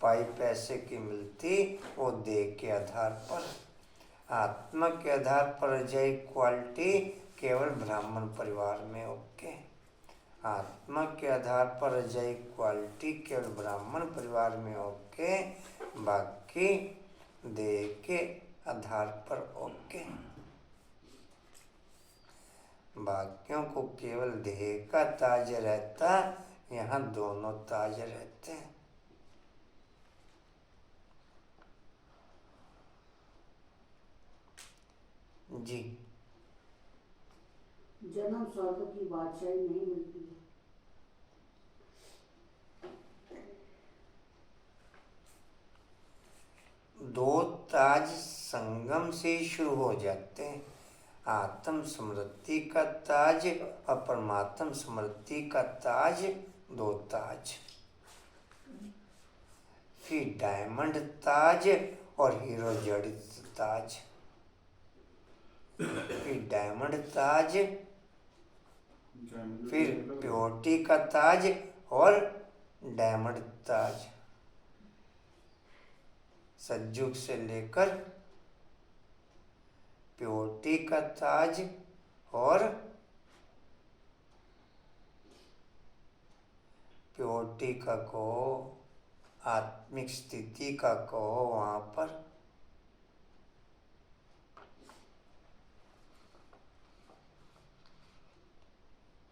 पाई पैसे की मिलती, वो देह के आधार पर। आत्मा के आधार पर रजाई क्वालिटी केवल ब्राह्मण परिवार में ओके। आत्मा के आधार पर रजाई क्वालिटी केवल ब्राह्मण परिवार में ओके, बाकी देह के आधार पर ओके। बाकियों को केवल देह का ताज रहता, यहाँ दोनों ताज रहते हैं। जी जन्म स्वर्ग की बादशाही नहीं मिलती है। दो ताज संगम से ही शुरू हो जाते हैं, आत्म स्मृति का ताज और परमात्म स्मृति का ताज, दो ताज। फिर डायमंड ताज और हीरो जड़ित ताज। फिर डायमंड ताज, फिर प्योरिटी का ताज और डायमंड ताज। सतयुग से लेकर प्योरिटी का ताज और प्योरिटी का कहो, आत्मिक स्थिति का कहो, वहां पर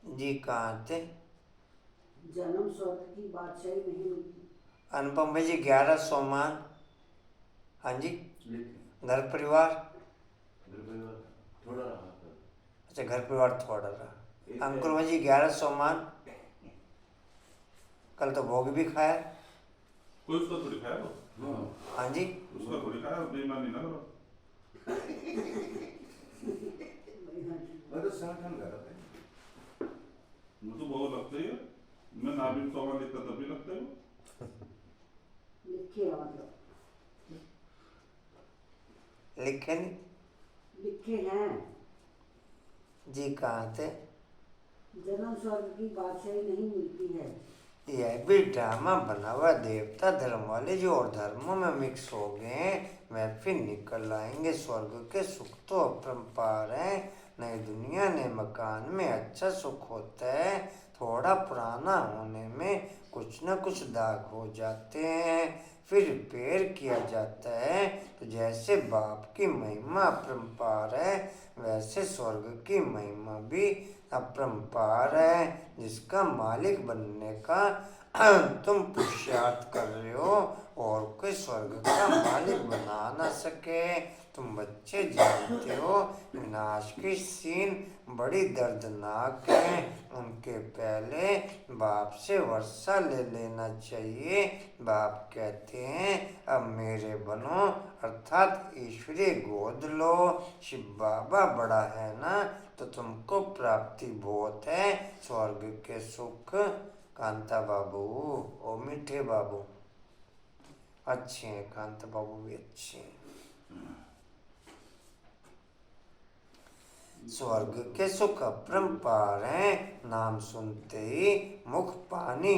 जी कहाँ थे? जन्म स्वर्ग की बादशाही नहीं मिलती। अनुपम भाई जी 11 सोमान। हाँ जी, घर परिवार थोड़ा रहा। अच्छा, घर परिवार थोड़ा रहा। अंकुर भाई जी 11 सोमान, कल तो भोग भी खाया। कोई उसका थोड़ी खाया वो। हाँ जी, उसका थोड़ी खाया, बेईमानी ना करो। मैं तो संगठन कर रहा था। मुझे बहुत लगता है, मैं नाबिन सोमा लिखता तभी लगता है। लिखे हैं मतलब लिखे नहीं? लिखे हैं। जी कहाँ थे? जन्म स्वर्ग की बादशाही नहीं मिलती है। यह भी ड्रामा बना हुआ, देवता धर्म वाले जो और धर्मों में मिक्स हो गए हैं, वह फिर निकल आएंगे। स्वर्ग के सुख तो अपरंपार हैं, नई दुनिया नए मकान में अच्छा सुख होता है, थोड़ा पुराना होने में कुछ न कुछ दाग हो जाते हैं, फिर रिपेयर किया जाता है। तो जैसे बाप की महिमा अपरंपार है, वैसे स्वर्ग की महिमा भी अपरंपार है। जिसका मालिक बनने का तुम पुरुषार्थ कर रहे हो और कोई स्वर्ग का मालिक बना ना सके। तुम बच्चे जानते हो विनाश की सीन बड़ी दर्दनाक है, उनके पहले बाप से वर्षा ले लेना चाहिए। बाप कहते हैं अब मेरे बनो, अर्थात ईश्वरीय गोद लो। शिव बाबा बड़ा है ना, तो तुमको प्राप्ति बहुत है स्वर्ग के सुख। कांता बाबू, ओ मीठे बाबू अच्छे हैं, कांता बाबू भी अच्छे हैं। स्वर्ग के सुख अपरंपार हैं, नाम सुनते ही मुख पानी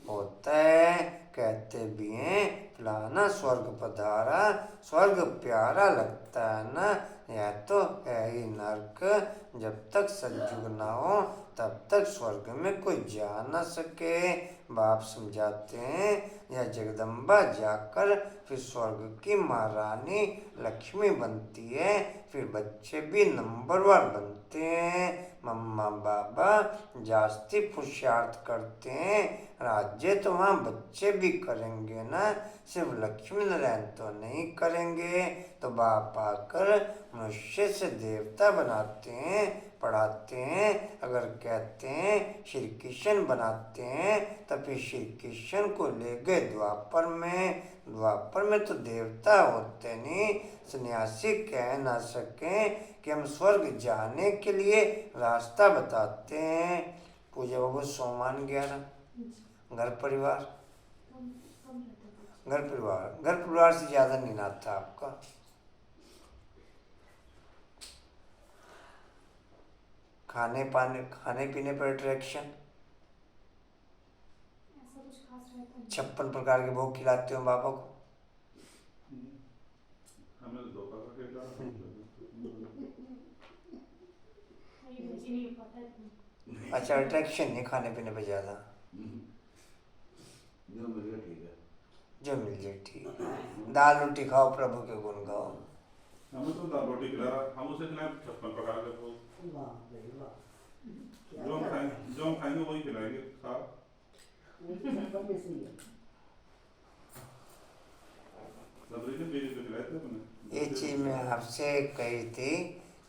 होता है। कहते भी हैं फलाना स्वर्ग पधारा, स्वर्ग प्यारा लगता है ना। यह तो है ही नर्क, जब तक सतयुग ना हो तब तक स्वर्ग में कोई जा न सके। बाप समझाते हैं यह जगदम्बा जाकर फिर स्वर्ग की महारानी लक्ष्मी बनती है, फिर बच्चे भी नंबरवार बनते हैं। मम्मा बाबा जास्ती पुरुषार्थ करते हैं, राज्य तो वहाँ बच्चे भी करेंगे ना, सिर्फ लक्ष्मी नारायण तो नहीं करेंगे। तो बाप आकर मनुष्य से देवता बनाते हैं, पढ़ाते हैं। अगर कहते हैं श्री कृष्ण बनाते हैं तो फिर श्री कृष्ण को ले गए द्वापर में। द्वापर में तो देवता होते नहीं, सन्यासी कह ना सके कि हम स्वर्ग जाने के लिए रास्ता बताते हैं। पूजा बाबू सोमान 11, घर परिवार घर परिवार से ज़्यादा निनाद था आपका। खाने पीने पर अट्रैक्शन, ऐसा कुछ खास रहता नहीं। 56 प्रकार के भोग खिलाते हो बाबा को। हमें धोखा का खेला ये मुझे नहीं पता है। अच्छा, अट्रैक्शन नहीं खाने पीने पर ज़्यादा, जो मिल गया ठीक है। जो मिल जाए ठीक है। दाल रोटी खाओ, प्रभु के गुण गाओ। हमें तो दाल रोटी खिला रहा, हम उसे खिलाए 56 प्रकार के भोग। वाह भाई वाह, क्या जो हम खाएंगे वही खिलाएंगे। खा वो तो छप्पन में से ही है। सबरी ने मेरी तो खिलाए थे अपने। ये चीज़ मैं आपसे कही थी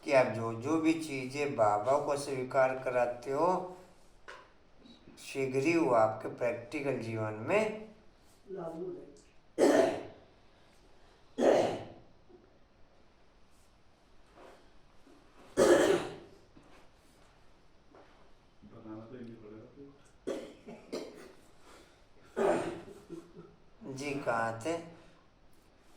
कि आप जो भी चीज़ें बाबा को स्वीकार कराते हो, शीघ्र ही वो आपके प्रैक्टिकल जीवन में लागू है। बनाना तो नहीं पड़ेगा। जी कहाँ थे,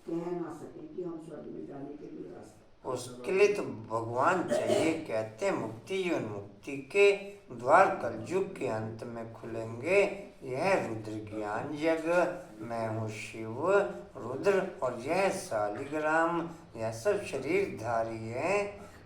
कह ना सके कि हम स्वर्ग में जाने के लिए रास्ता। उसके लिए तो भगवान चाहिए। कहते हैं मुक्ति जीवन मुक्ति के द्वार कलयुग के अंत में खुलेंगे। यह रुद्र ज्ञान यज्ञ, मैं हूँ शिव रुद्र और यह शालिग्राम, यह सब शरीरधारी है,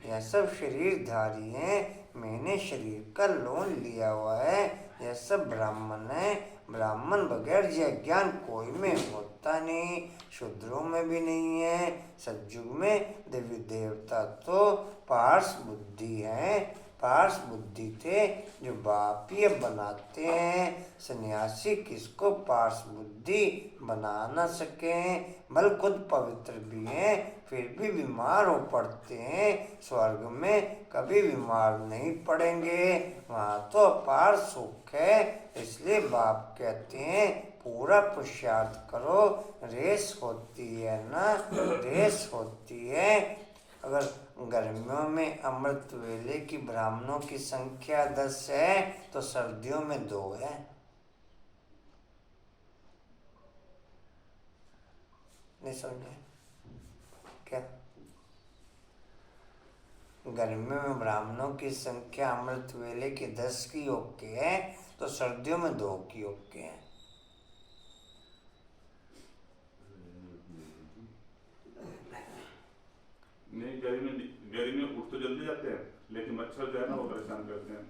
यह सब शरीरधारी है। मैंने शरीर का लोन लिया हुआ है। यह सब ब्राह्मण है। ब्राह्मण बगैर यह ज्ञान कोई में होता नहीं, शूद्रों में भी नहीं है। सतयुग में देवी देवता तो पार्श बुद्धि है, पार्श बुद्धि थे जो बापीय बनाते हैं। सन्यासी किसको पार्श बुद्धि बना न सके, बल खुद पवित्र भी हैं फिर भी बीमार हो पड़ते हैं। स्वर्ग में कभी बीमार नहीं पड़ेंगे, वहाँ तो अपार सुख है। इसलिए बाप कहते हैं पूरा पुरुषार्थ करो। रेस होती है ना, रेस होती है। अगर गर्मियों में अमृत वेले की ब्राह्मणों की संख्या 10 है तो सर्दियों में 2 है। नहीं समझे क्या? गर्मियों में ब्राह्मणों की संख्या अमृत वेले की 10 की योग की है तो सर्दियों में 2 की योग की है। नहीं, गर्मी में उठ तो जल्दी जाते हैं लेकिन मच्छर जो है ना वो परेशान करते हैं।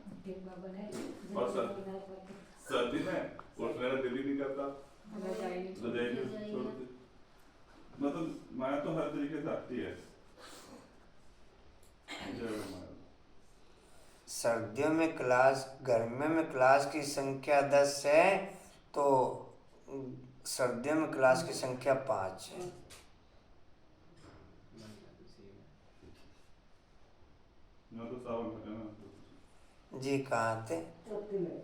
और सर्दी में उठने का दिल ही नहीं करता, रजाई में छोड़ते। मतलब माया तो हर तरीके से आती है। सर्दियों में क्लास, गर्मियों में क्लास की संख्या 10 है तो सर्दियों में क्लास की संख्या 5 है। तो सावन है ना। जी कहाँ थे? चौथे में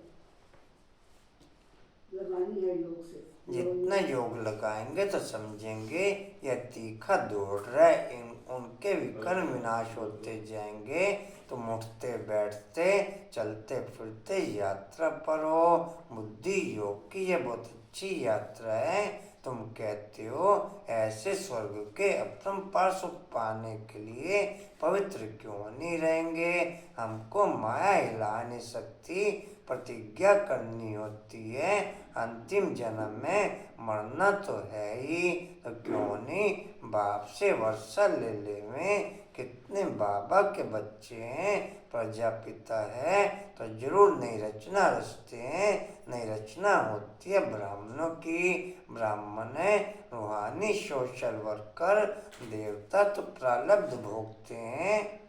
लगानी है योग से। जितना योग लगाएंगे तो समझेंगे यह तीखा दौड़ रहा है, उनके विकर्म विनाश होते जाएंगे। तुम उठते बैठते चलते फिरते यात्रा पर हो। बुद्धि योग की यह बहुत अच्छी यात्रा है। तुम कहते हो ऐसे स्वर्ग के अपरंपार सुख पाने के लिए पवित्र क्यों नहीं रहेंगे? हमको माया हिला नहीं सकती, प्रतिज्ञा करनी होती है। अंतिम जन्म में मरना तो है ही, तो क्यों नहीं बाप से वर्षा ले लेवें। कितने बाबा के बच्चे हैं, प्रजापिता है तो जरूर नई रचना रचते हैं। नई रचना होती है ब्राह्मणों की। ब्राह्मण है रूहानी सोशल वर्कर। देवता तो प्रारब्ध भोगते हैं,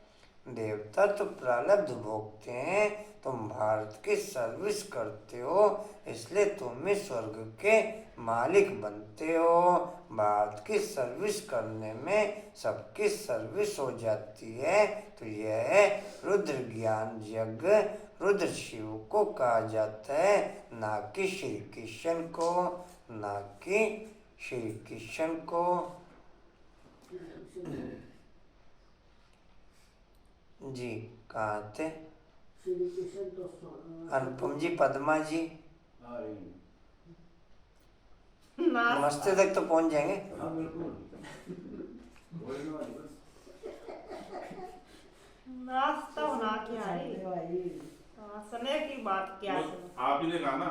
देवता तो प्रारब्ध भोगते हैं। तुम भारत की सर्विस करते हो इसलिए तुम ही स्वर्ग के मालिक बनते हो। भारत की सर्विस करने में सबकी सर्विस हो जाती है। तो यह है रुद्र ज्ञान यज्ञ। रुद्र शिव को कहा जाता है, ना कि श्री कृष्ण को, ना कि श्री कृष्ण को। जी कहाँ थे? श्री कृष्ण तो अनुपम जी, पद्मा जी, नमस्ते तक तो पहुंच जाएंगे। हाँ बिल्कुल वही ना बस नाश्ता होना क्या है भाई समय की बात क्या है आप ही ने कहा ना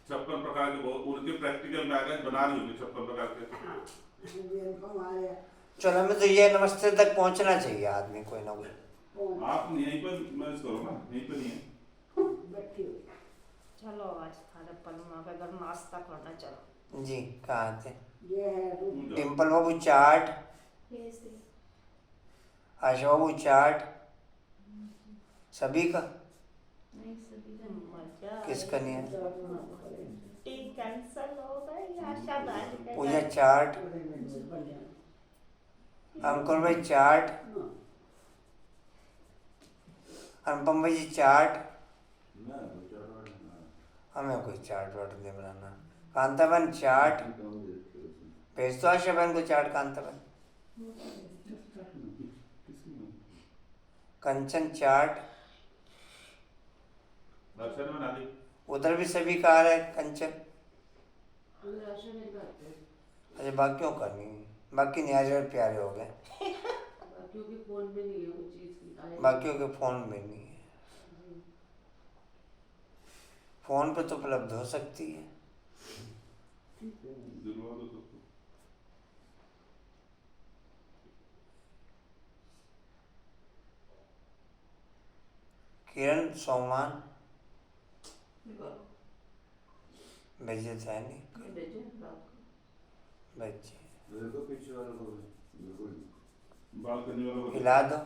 56 प्रकार के, बहुत उनके प्रैक्टिकल में आ गए, बना रही होंगी 56 प्रकार के। हमारे चलो हमें तो ये नमस्ते तक पहुंचना चाहिए आदमी कोई ना कोई। आप यहीं पर मैनेज करो ना, यहीं पर नहीं है। बैठी हुई चलो आज खाने पलमा के घर नाश्ता करना चलो। जी कहाँ थे? ये है रूप डिम्पल बाबू चाट, भेज दे आशा बाबू चाट, सभी का नहीं सभी का नहीं। मजा किसका नहीं है? टी कैंसिल हो गई आशा दाल पूजा चाट, अंकुर भाई चाट, अनुपम भाई जी चाट, ना दो चार बार ना हमें कोई चाट वाट दे बनाना। कांताबन चाट भेज दो, आशा बहन को चाट। कांताबन कंचन चाट, दर्शन में बना दी। उधर भी सभी का आ रहा है कंचन। अच्छा बाकियों का नहीं, बाकी न्याज प्यारे हो गए, क्योंकि फोन में नहीं है वो चीज बाकियों के फोन में नहीं है। फोन पे तो उपलब्ध हो सकती है। दिलवा दो सबको। किरण सोमान भेजे थे नहीं भेजे रात को। बच्चे बिल्कुल पीछे वालों को बिल्कुल बालकनी वालों को हिला दो।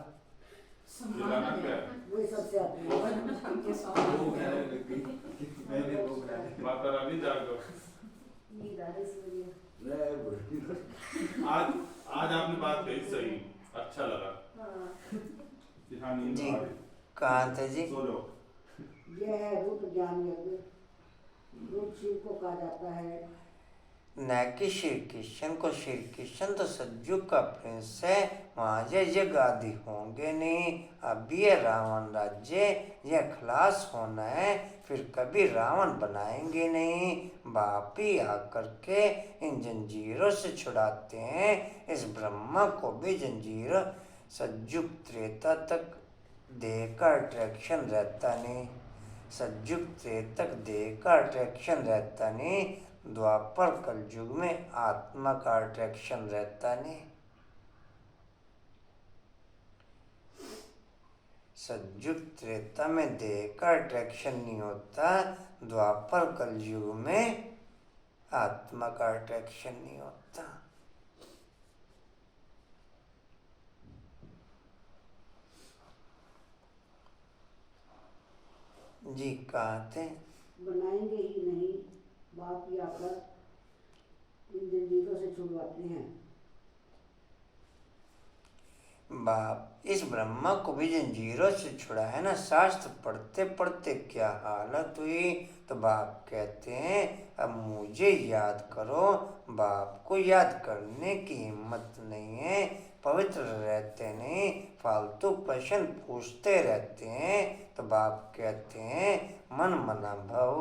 हिलाना क्या है? वही सबसे आते हैं वो मैंने वो बनाया माता रानी जागो। नींद आ रही सो रही है। नहीं बोल आज आज आपने बात कही सही, अच्छा लगा हाँ कि हाँ नींद जी। आ रही। कहाँ थे जी? सो जाओ। ये है रूप ज्ञान यज्ञ। रूप शिव को कहा जाता है। न कि श्री कृष्ण को, श्री कृष्ण तो सज्जुग का प्रिंस है, वहाँ ये जग आदि होंगे नहीं। अब ये रावण राज्य ये खलास होना है, फिर कभी रावण बनाएंगे नहीं। बाप ही आकर के इन जंजीरों से छुड़ाते हैं। इस ब्रह्मा को भी जंजीरों सज्जुग त्रेता तक देह का अट्रैक्शन रहता नहीं, सज्जुग त्रेता तक देह का अट्रैक्शन रहता नहीं। द्वापर कलयुग में आत्मा का अट्रैक्शन रहता नहीं। सज्जुग त्रेता में देह का अट्रैक्शन नहीं होता, द्वापर कलयुग में आत्मा का अट्रैक्शन नहीं होता। जी कहाँ थे? बनाएंगे ही नहीं, बाप ही आकर इन जंजीरों से छुड़वाते हैं। बाप इस ब्रह्मा को भी जंजीरों से छुड़ा है ना। शास्त्र पढ़ते पढ़ते क्या हालत हुई, तो बाप कहते हैं अब मुझे याद करो। बाप को याद करने की हिम्मत नहीं है, पवित्र रहते नहीं, फालतू प्रश्न पूछते रहते हैं। तो बाप कहते हैं मन मना भव,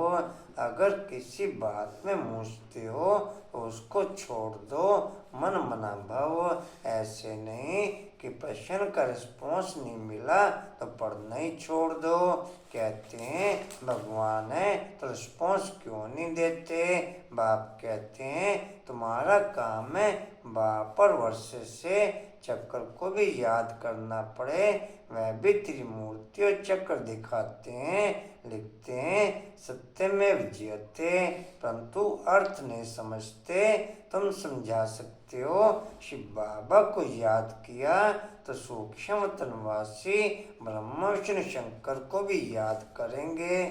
अगर किसी बात में मूझते हो तो उसको छोड़ दो, मन मना भव। ऐसे नहीं कि प्रश्न का रिस्पॉन्स नहीं मिला तो पढ़ना ही छोड़ दो। कहते हैं भगवान है तो रिस्पॉन्स क्यों नहीं देते। बाप कहते हैं तुम्हारा काम है बाप और वर्षे से चक्र को भी याद करना पड़े, वह भी त्रिमूर्ति और चक्र दिखाते हैं। लिखते हैं सत्यमेव जयते, परंतु अर्थ नहीं समझते। तुम समझा सकते हो। शिव बाबा को याद किया तो सूक्ष्म तनवासी ब्रह्मा विष्णु शंकर को भी याद करेंगे।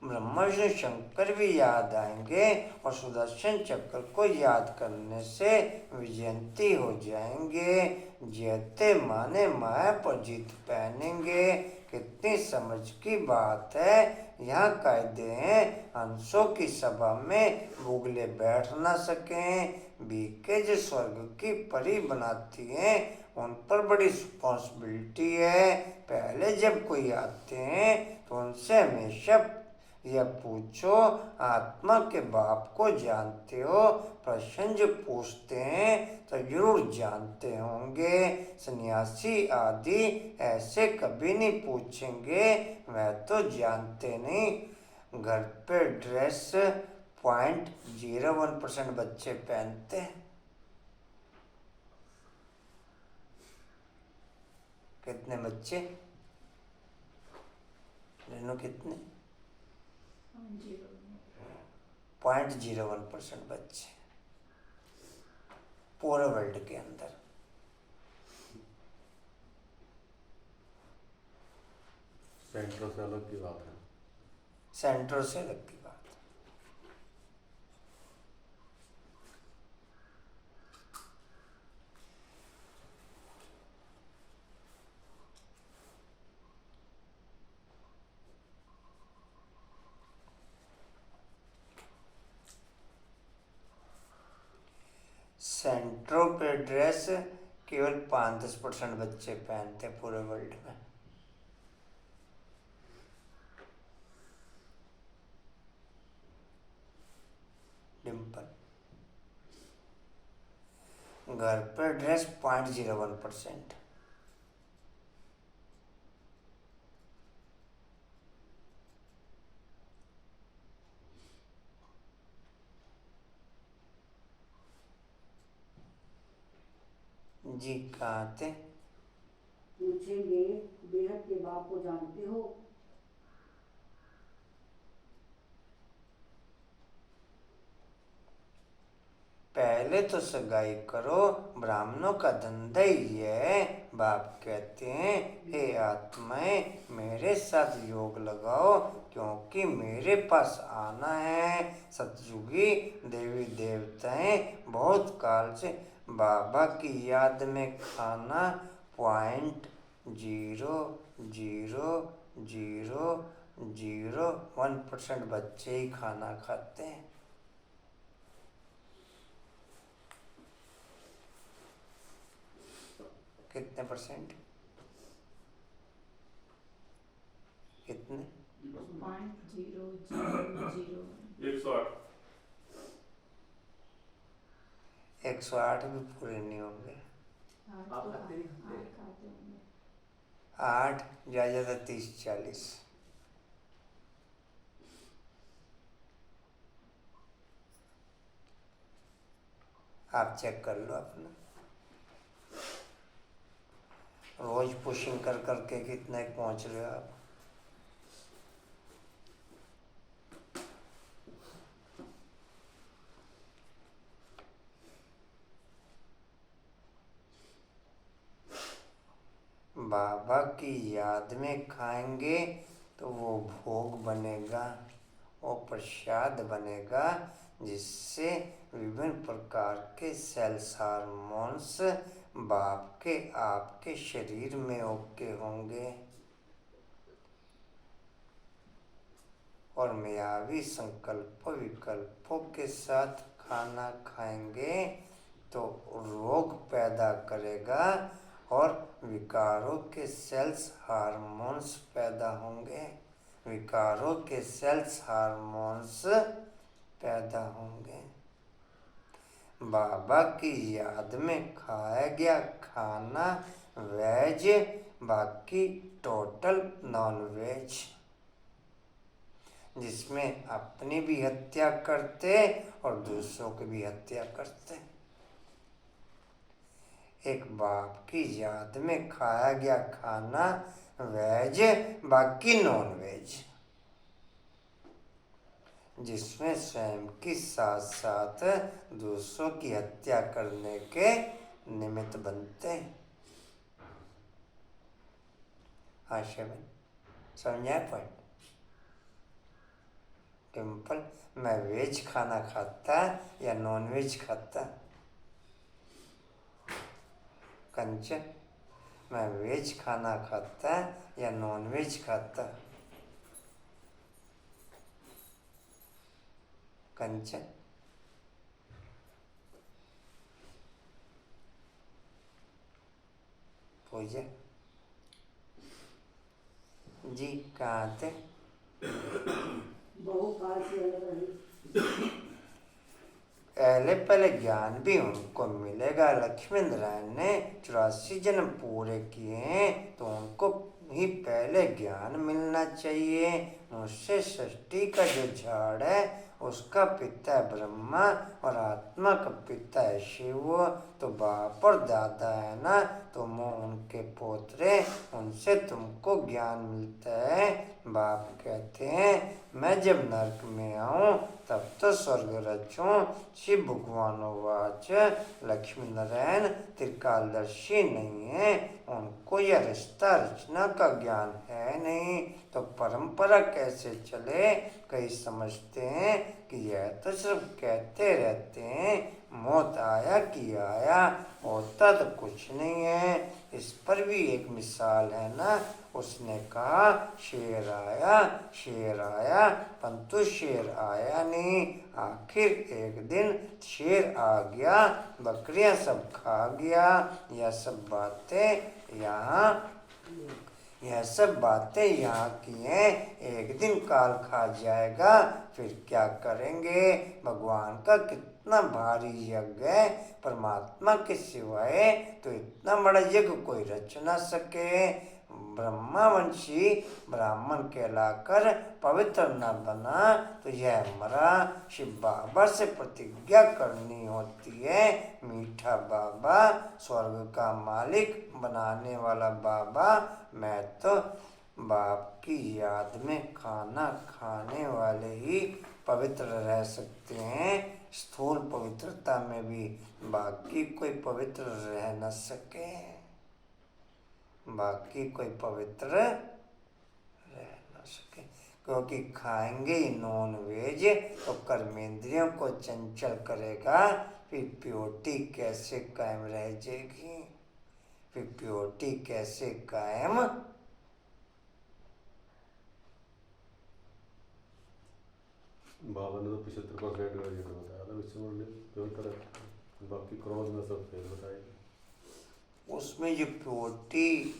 ब्रह्मा विष्णु शंकर भी याद आएंगे और सुदर्शन चक्र को याद करने से विजयंती हो जाएंगे। जयते माने माया पर जीत पहनेंगे। कितनी समझ की बात है। यहाँ कायदे हैं हंसों की सभा में बुगले बैठ ना सकें। बीके जो स्वर्ग की परी बनाती हैं उन पर बड़ी रिस्पॉन्सिबिलिटी है। पहले जब कोई आते हैं तो उनसे हमेशा यह पूछो, आत्मा के बाप को जानते हो? प्रश्न जो पूछते हैं तो जरूर जानते होंगे। सन्यासी आदि ऐसे कभी नहीं पूछेंगे, वह तो जानते नहीं। घर पे ड्रेस 0.01% बच्चे पहनते हैं। कितने बच्चे? रेनू कितने? 0.01% बच्चे पूरे वर्ल्ड के अंदर। सेंटर से अलग की बात है। सेंटर से अलग की बात। सेंटरों पे ड्रेस केवल 5-10% बच्चे पहनते पूरे वर्ल्ड में। डिम्पल, घर पर ड्रेस 0.01%। जी कहाँ थे? पूछेंगे, बेहद के बाप को जानते हो? पहले तो सगाई करो, ब्राह्मणों का धंधा ही है। बाप कहते हैं, हे आत्माएं, मेरे साथ योग लगाओ, क्योंकि मेरे पास आना है। सतयुगी देवी देवताएं बहुत काल से बाबा की याद में खाना 0.0001% बच्चे ही खाना खाते हैं। कितने परसेंट? कितने? 108। 108 भी पूरे नहीं होंगे। आप खाते नहीं खाते? 8 ज़्यादा 30-40। आप चेक कर लो अपना। रोज पुशिंग कर करके कितने पहुंच रहे हो आप? बाबा की याद में खाएंगे तो वो भोग बनेगा, वो प्रसाद बनेगा, जिससे विभिन्न प्रकार के सेल्स हार्मोन्स बाप के आपके शरीर में ओके होंगे और मायावी संकल्प विकल्पों के साथ खाना खाएंगे तो रोग पैदा करेगा और विकारों के सेल्स हार्मोन्स पैदा होंगे। विकारों के सेल्स हार्मोन्स पैदा होंगे। बाबा की याद में खाया गया खाना वेज, बाकी टोटल नॉन वेज, जिसमें अपनी भी हत्या करते और दूसरों की भी हत्या करते। एक बाप की याद में खाया गया खाना वेज, बाकी नॉन वेज, जिसमें स्वयं की साथ साथ दूसरों की हत्या करने के निमित्त बनते हैं। आशा बन समझा पॉइंट? टिम्पल, मैं वेज खाना खाता या नॉन वेज खाता? कंचन, मैं वेज खाना खाता या नॉन वेज खाता? कंचन, पूजा जी कहाँ थे? बहुकाल से अलग रही। पहले ज्ञान भी उनको मिलेगा। लक्ष्मी नारायण ने 84 जन्म पूरे किए हैं तो उनको ही पहले ज्ञान मिलना चाहिए। मुझसे सृष्टि का जो झाड़ है उसका पिता है ब्रह्मा और आत्मा का पिता है शिव। तो बाप और दादा है ना, तुम उनके पोतरे, उनसे तुमको ज्ञान मिलता है। बाप कहते हैं मैं जब नरक में आऊं तब तो स्वर्ग रचूं। शिव भगवान वाच लक्ष्मी नारायण त्रिकालदर्शी नहीं है, उनको यह रिश्ता रचना का ज्ञान है नहीं, तो परंपरा कैसे चले। कई समझते हैं कि यह तो सिर्फ कहते रहते हैं, मौत आया कि आया, होता तो कुछ नहीं है। इस पर भी एक मिसाल है ना, उसने कहा शेर आया परंतु शेर आया नहीं। आखिर एक दिन शेर आ गया, बकरियां सब खा गया। यह सब बातें यहाँ की हैं, एक दिन काल खा जाएगा, फिर क्या करेंगे। भगवान का कितना भारी यज्ञ है, परमात्मा के सिवाय तो इतना बड़ा यज्ञ कोई रच ना सके। ब्रह्मावंशी ब्राह्मण कहलाकर पवित्र न बना तो यह मरा। शिव बाबा से प्रतिज्ञा करनी होती है, मीठा बाबा स्वर्ग का मालिक बनाने वाला बाबा, मैं तो बाप की याद में खाना खाने वाले ही पवित्र रह सकते हैं। स्थूल पवित्रता में भी बाकी कोई पवित्र रह न सके, बाकी कोई पवित्र रह न सके, क्योंकि खाएंगे ही नॉन वेज तो कर्मेंद्रियों को चंचल करेगा, फिर प्योरिटी कैसे कायम रह जाएगी, फिर प्योरिटी कैसे कायम। बाबा ने तो 75% का रिजल्ट बताया था विश्व में, बाकी क्रॉस में सब फेल बताए। उसमें जो प्योरिटी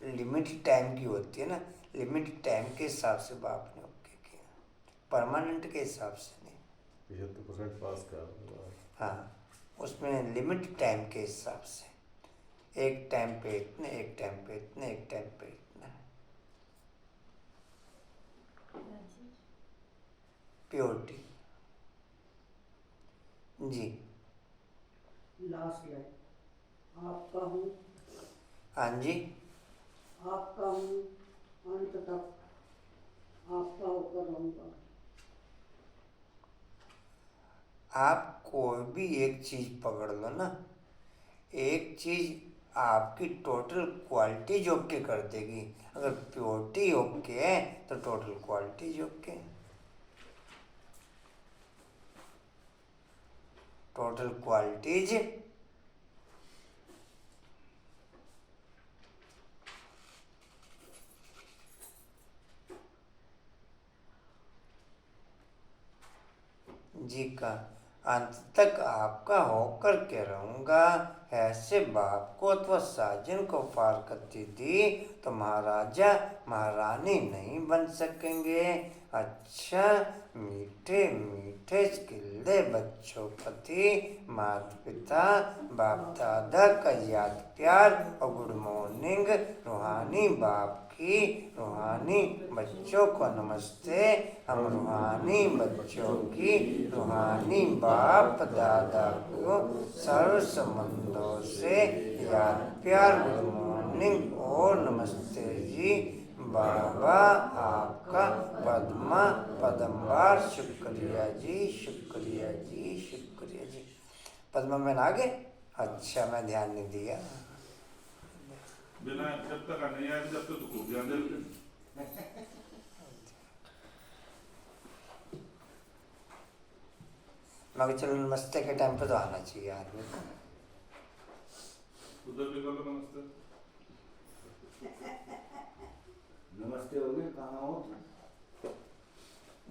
लिमिटेड टाइम की होती है ना, लिमिटेड टाइम के हिसाब से बाप ने ओके किया, परमानेंट के हिसाब से नहीं। 75% पास का। हाँ, उसमें लिमिटेड टाइम के हिसाब से, एक टाइम पे इतने, एक टाइम पे इतने, एक टाइम पे इतना। प्योरिटी जी। लास्ट लाइन, आपका हूँ, हाँ जी, आपका हूँ, अंत तक आपका होकर रहूँगा। आप कोई भी एक चीज पकड़ लो ना, एक चीज आपकी टोटल क्वालिटी जो ओके कर देगी। अगर प्योरिटी ओके है तो टोटल क्वालिटी जो ओके, टोटल क्वालिटीज जी का अंत तक आपका होकर के रहूंगा। ऐसे बाप को अथवा साजन को फारकती दी तो महाराजा महारानी नहीं बन सकेंगे। अच्छा, मीठे मीठे खिलते बच्चों प्रति माता पिता बाप दादा का याद प्यार और गुड मॉर्निंग। रूहानी बाप की रूहानी बच्चों को नमस्ते। हम रूहानी बच्चों की रूहानी बाप दादा को सर्व संबंधों से याद प्यार गुड मॉर्निंग और नमस्ते जी। बाबा आपका पद्मा पदमबार शुक्रिया जी, शुक्रिया जी, शुक्रिया जी। पद्मा मैंने आगे, अच्छा मैं ध्यान नहीं दिया। बिना जब तक नहीं आया जब तक तो खूब ध्यान दे। मगर चलो नमस्ते के टाइम पे तो आना चाहिए आदमी को। उधर भी करो नमस्ते। नमस्ते हो गए, कहाँ हो?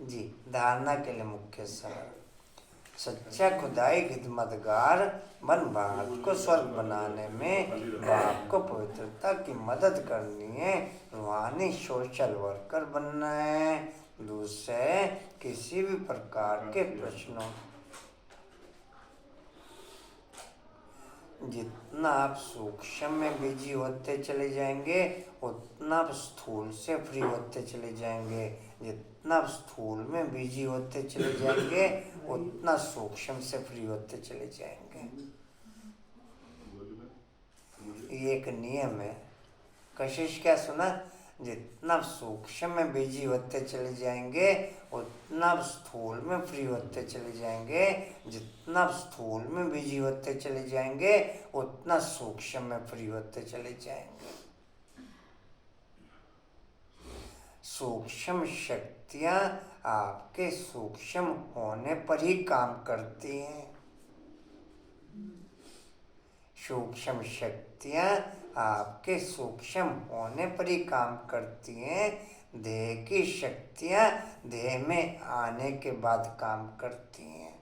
जी, धारणा के लिए मुख्य सवाल। सच्चा खुदाई खिदमतगार बन भारत को स्वर्ग बनाने में बाप को पवित्रता की मदद करनी है। रूहानी सोशल वर्कर बनना है। दूसरे किसी भी प्रकार के प्रश्नों, जितना आप सूक्ष्म में बिजी होते चले जाएंगे उतना आप स्थूल से फ्री होते चले जाएंगे। जितना आप स्थूल में बिजी होते चले जाएंगे उतना सूक्ष्म से फ्री होते चले जाएंगे। ये एक नियम है। कशिश क्या सुना? जितना आप सूक्ष्म में बिजी होते चले जाएंगे उतना आप स्थूल में फ्री होते चले जाएंगे। जितना आप स्थूल में बिजी होते चले जाएंगे उतना सूक्ष्म में फ्री होते चले जाएंगे। सूक्ष्म शक्तियाँ आपके सूक्ष्म होने पर ही काम करती हैं। सूक्ष्म शक्तियाँ आपके सूक्ष्म होने पर ही काम करती हैं। देह की शक्तियाँ देह में आने के बाद काम करती हैं।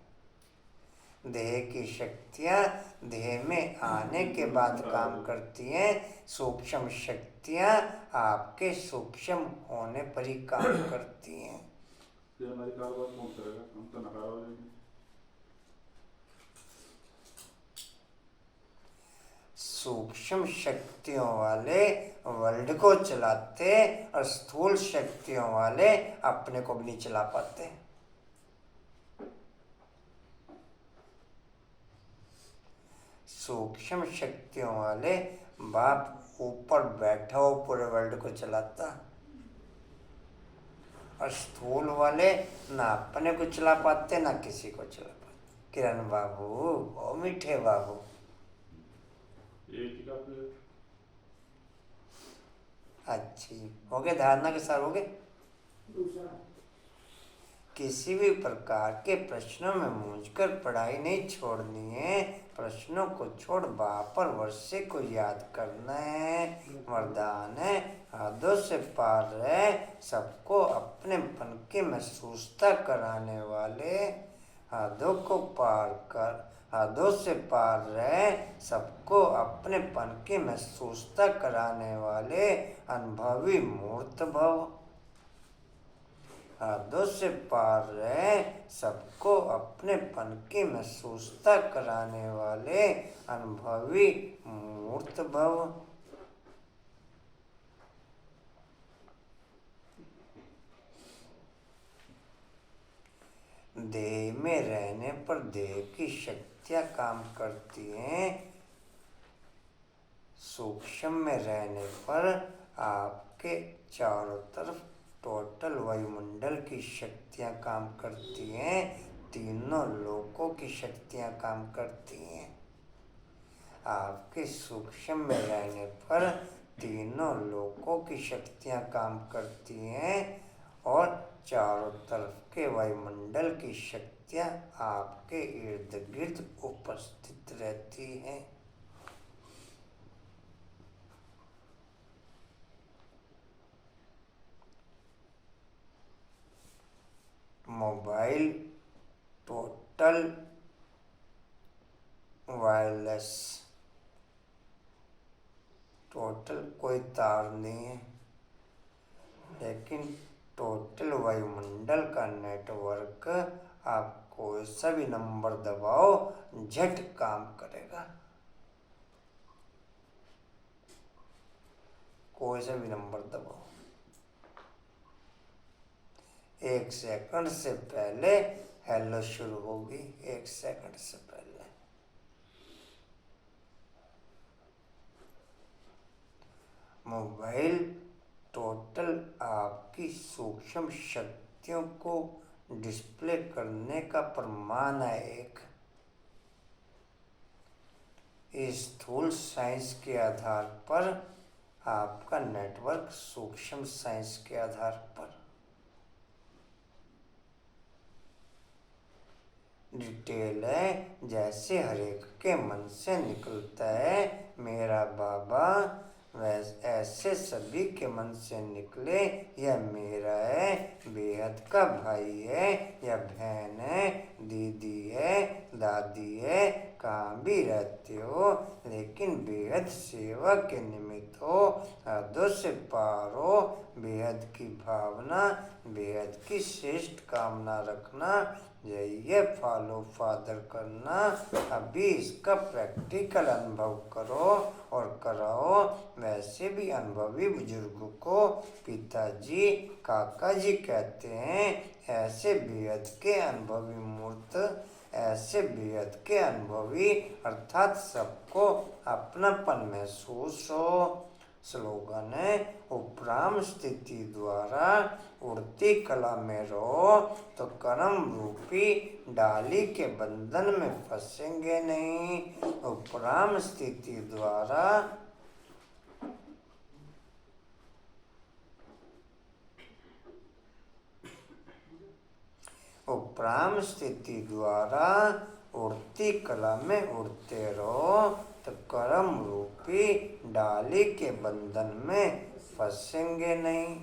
देह की शक्तियाँ देह में आने के बाद काम करती हैं। सूक्ष्म शक्तियाँ आपके सूक्ष्म होने पर ही काम करती हैं। ये हमारी कारोबार कौन करेगा? हम तो नकारा हो जाएंगे। सूक्ष्म शक्तियों वाले वर्ल्ड को चलाते और स्थूल शक्तियों वाले अपने को भी नहीं चला पाते। सूक्ष्म शक्तियों वाले बाप ऊपर बैठा हो पूरे वर्ल्ड को चलाता, और स्थूल वाले ना अपने को चला पाते ना किसी को चला पाते। किरण बाबू, ओ मीठे बाबू, एक ही काफी है। अच्छी हो गए, धारणा के साथ हो गए। दूसरा, किसी भी प्रकार के प्रश्नों में मूंझकर पढ़ाई नहीं छोड़नी है। प्रश्नों को छोड़ बापर वर्षे को याद करना है। वरदान है, हदों से पार रहे, सबको अपने पन की महसूसता कराने वाले। हदों को पार कर, हदों से पार रहे, सबको अपने पन की महसूसता कराने वाले अनुभवी मूर्त भव। हदों से पार रहे, सबको अपने पन की महसूसता कराने वाले अनुभवी मूर्त भव। देह में रहने पर देह की शक्तियाँ काम करती हैं। सूक्ष्म में रहने पर आपके चारों तरफ टोटल वायुमंडल की शक्तियाँ काम करती हैं। तीनों लोकों की शक्तियाँ काम करती हैं। आपके सूक्ष्म में रहने पर तीनों लोकों की शक्तियाँ काम करती हैं और चारों तरफ के वायुमंडल की शक्तियाँ आपके इर्द गिर्द उपस्थित रहती हैं। मोबाइल टोटल वायरलेस, टोटल कोई तार नहीं है, लेकिन टोटल वायुमंडल का नेटवर्क आप कोई सा भी नंबर दबाओ झट काम करेगा। कोई सा भी नंबर दबाओ, 1 सेकंड से पहले हेलो शुरू होगी। 1 सेकंड से पहले मोबाइल टोटल आपकी सूक्ष्म शक्तियों को डिस्प्ले करने का प्रमाण है। एक स्थूल साइंस के आधार पर आपका नेटवर्क सूक्ष्म साइंस के आधार पर डिटेल है। जैसे हर एक के मन से निकलता है, मेरा बाबा, वैसे ऐसे सभी के मन से निकले यह मेरा है, बेहद का भाई है या बहन है, दीदी है, दादी है, कहाँ भी रहते हो लेकिन बेहद सेवा के निमित्त हो, हदों से पार हो, बेहद की भावना, बेहद की श्रेष्ठ कामना रखना, यही है फॉलो फादर करना। अभी इसका प्रैक्टिकल अनुभव करो और कराओ। वैसे भी अनुभवी बुजुर्गों को पिताजी काका जी कहते हैं। ऐसे बेहद के अनुभवी मूर्त, ऐसे बेहद के अनुभवी अर्थात सबको अपनापन महसूस हो। स्लोगन है, उपराम स्थिति द्वारा उड़ती कला में रहो तो कर्म रूपी डाली के बंधन में फंसेंगे नहीं। उपराम स्थिति द्वारा उपराम स्थिति द्वारा उड़ती कला में उड़ते रहो तो कर्म रूपी डाली के बंधन में फंसेंगे नहीं।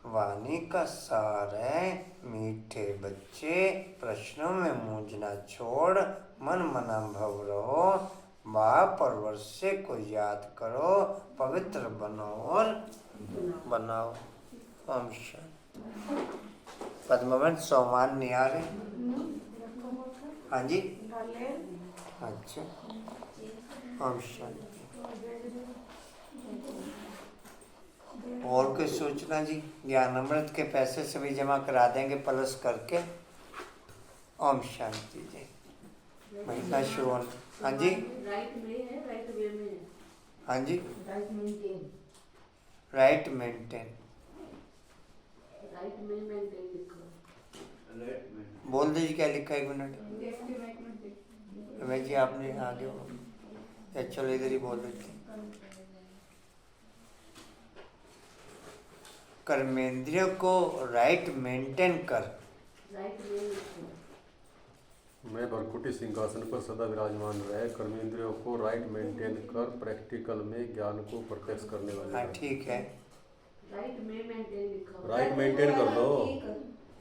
वाणी का सार है, मीठे बच्चे प्रश्नों में मूंझना छोड़ मन मना भव रहो, महापरवर्षे को याद करो, पवित्र बनो और बनाओ। ओम शांति। पद्मवन सोमान नहीं आ रहे? हाँ जी, अच्छा। ओम शांति। और कोई सूचना जी? ज्ञान अमृत के पैसे सभी जमा करा देंगे प्लस करके। ओम शांति जी। महीना श्रोन। हाँ जी, राइट में है, राइट वे में है। हाँ जी, right maintain. Right maintain. Right में मेंटेन लिखो। बोल दीजिए क्या लिखा है, एक मिनट। रमेश जी आपने आगे हो, चलो इधर ही बोल देते। कर्मेंद्रियों को राइट मेंटेन कर। राइट में लिखो। मैं भरकुटी सिंहासन पर सदा विराजमान रहे, कर्मेंद्रियों को राइट मेंटेन कर, प्रैक्टिकल में ज्ञान को प्रत्यक्ष करने वाले। हाँ ठीक है, राइट में मेंटेन लिखो। राइट मेंटेन कर दो।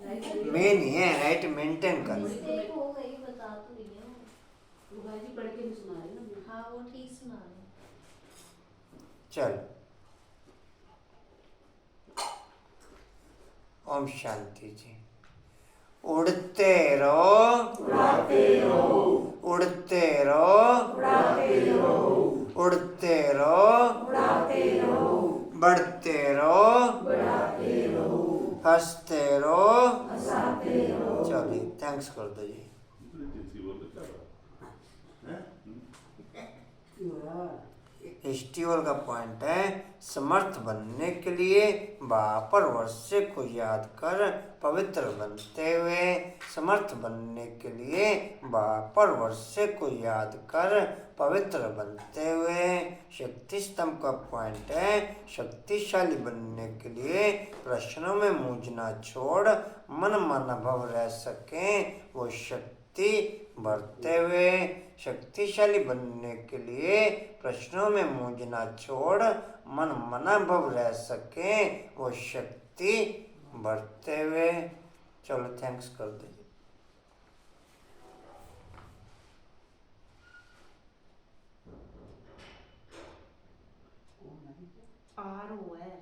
में नहीं है, राइट मेंटेन कर। मिस्टेक हो गई, बता तो रही है वो भाई जी पढ़ के नहीं सुना रहे ना। हाँ वो ठीक सुना रहे। चल। ओम शांति जी। उड़ते रहो, उड़ते रहो, उड़ते रहो, उड़ते रहो, बढ़ते रहो, हंसते रहो। चलिए थैंक्स कर दो जी। फेस्टिवल का पॉइंट है, समर्थ बनने के लिए बापर वर्षे को याद कर पवित्र बनते हुए, समर्थ बनने के लिए बापर वर्षे को याद कर पवित्र बनते हुए। शक्ति स्तंभ का पॉइंट है, शक्तिशाली बनने के लिए प्रश्नों में मूंझना छोड़ मन भव रह सके वो शक्ति बढ़ते हुए। शक्तिशाली बनने के लिए प्रश्नों में मूंझना छोड़ मन भव रह सके वो शक्ति बढ़ते हुए। चलो थैंक्स कर दीजिए। RO है।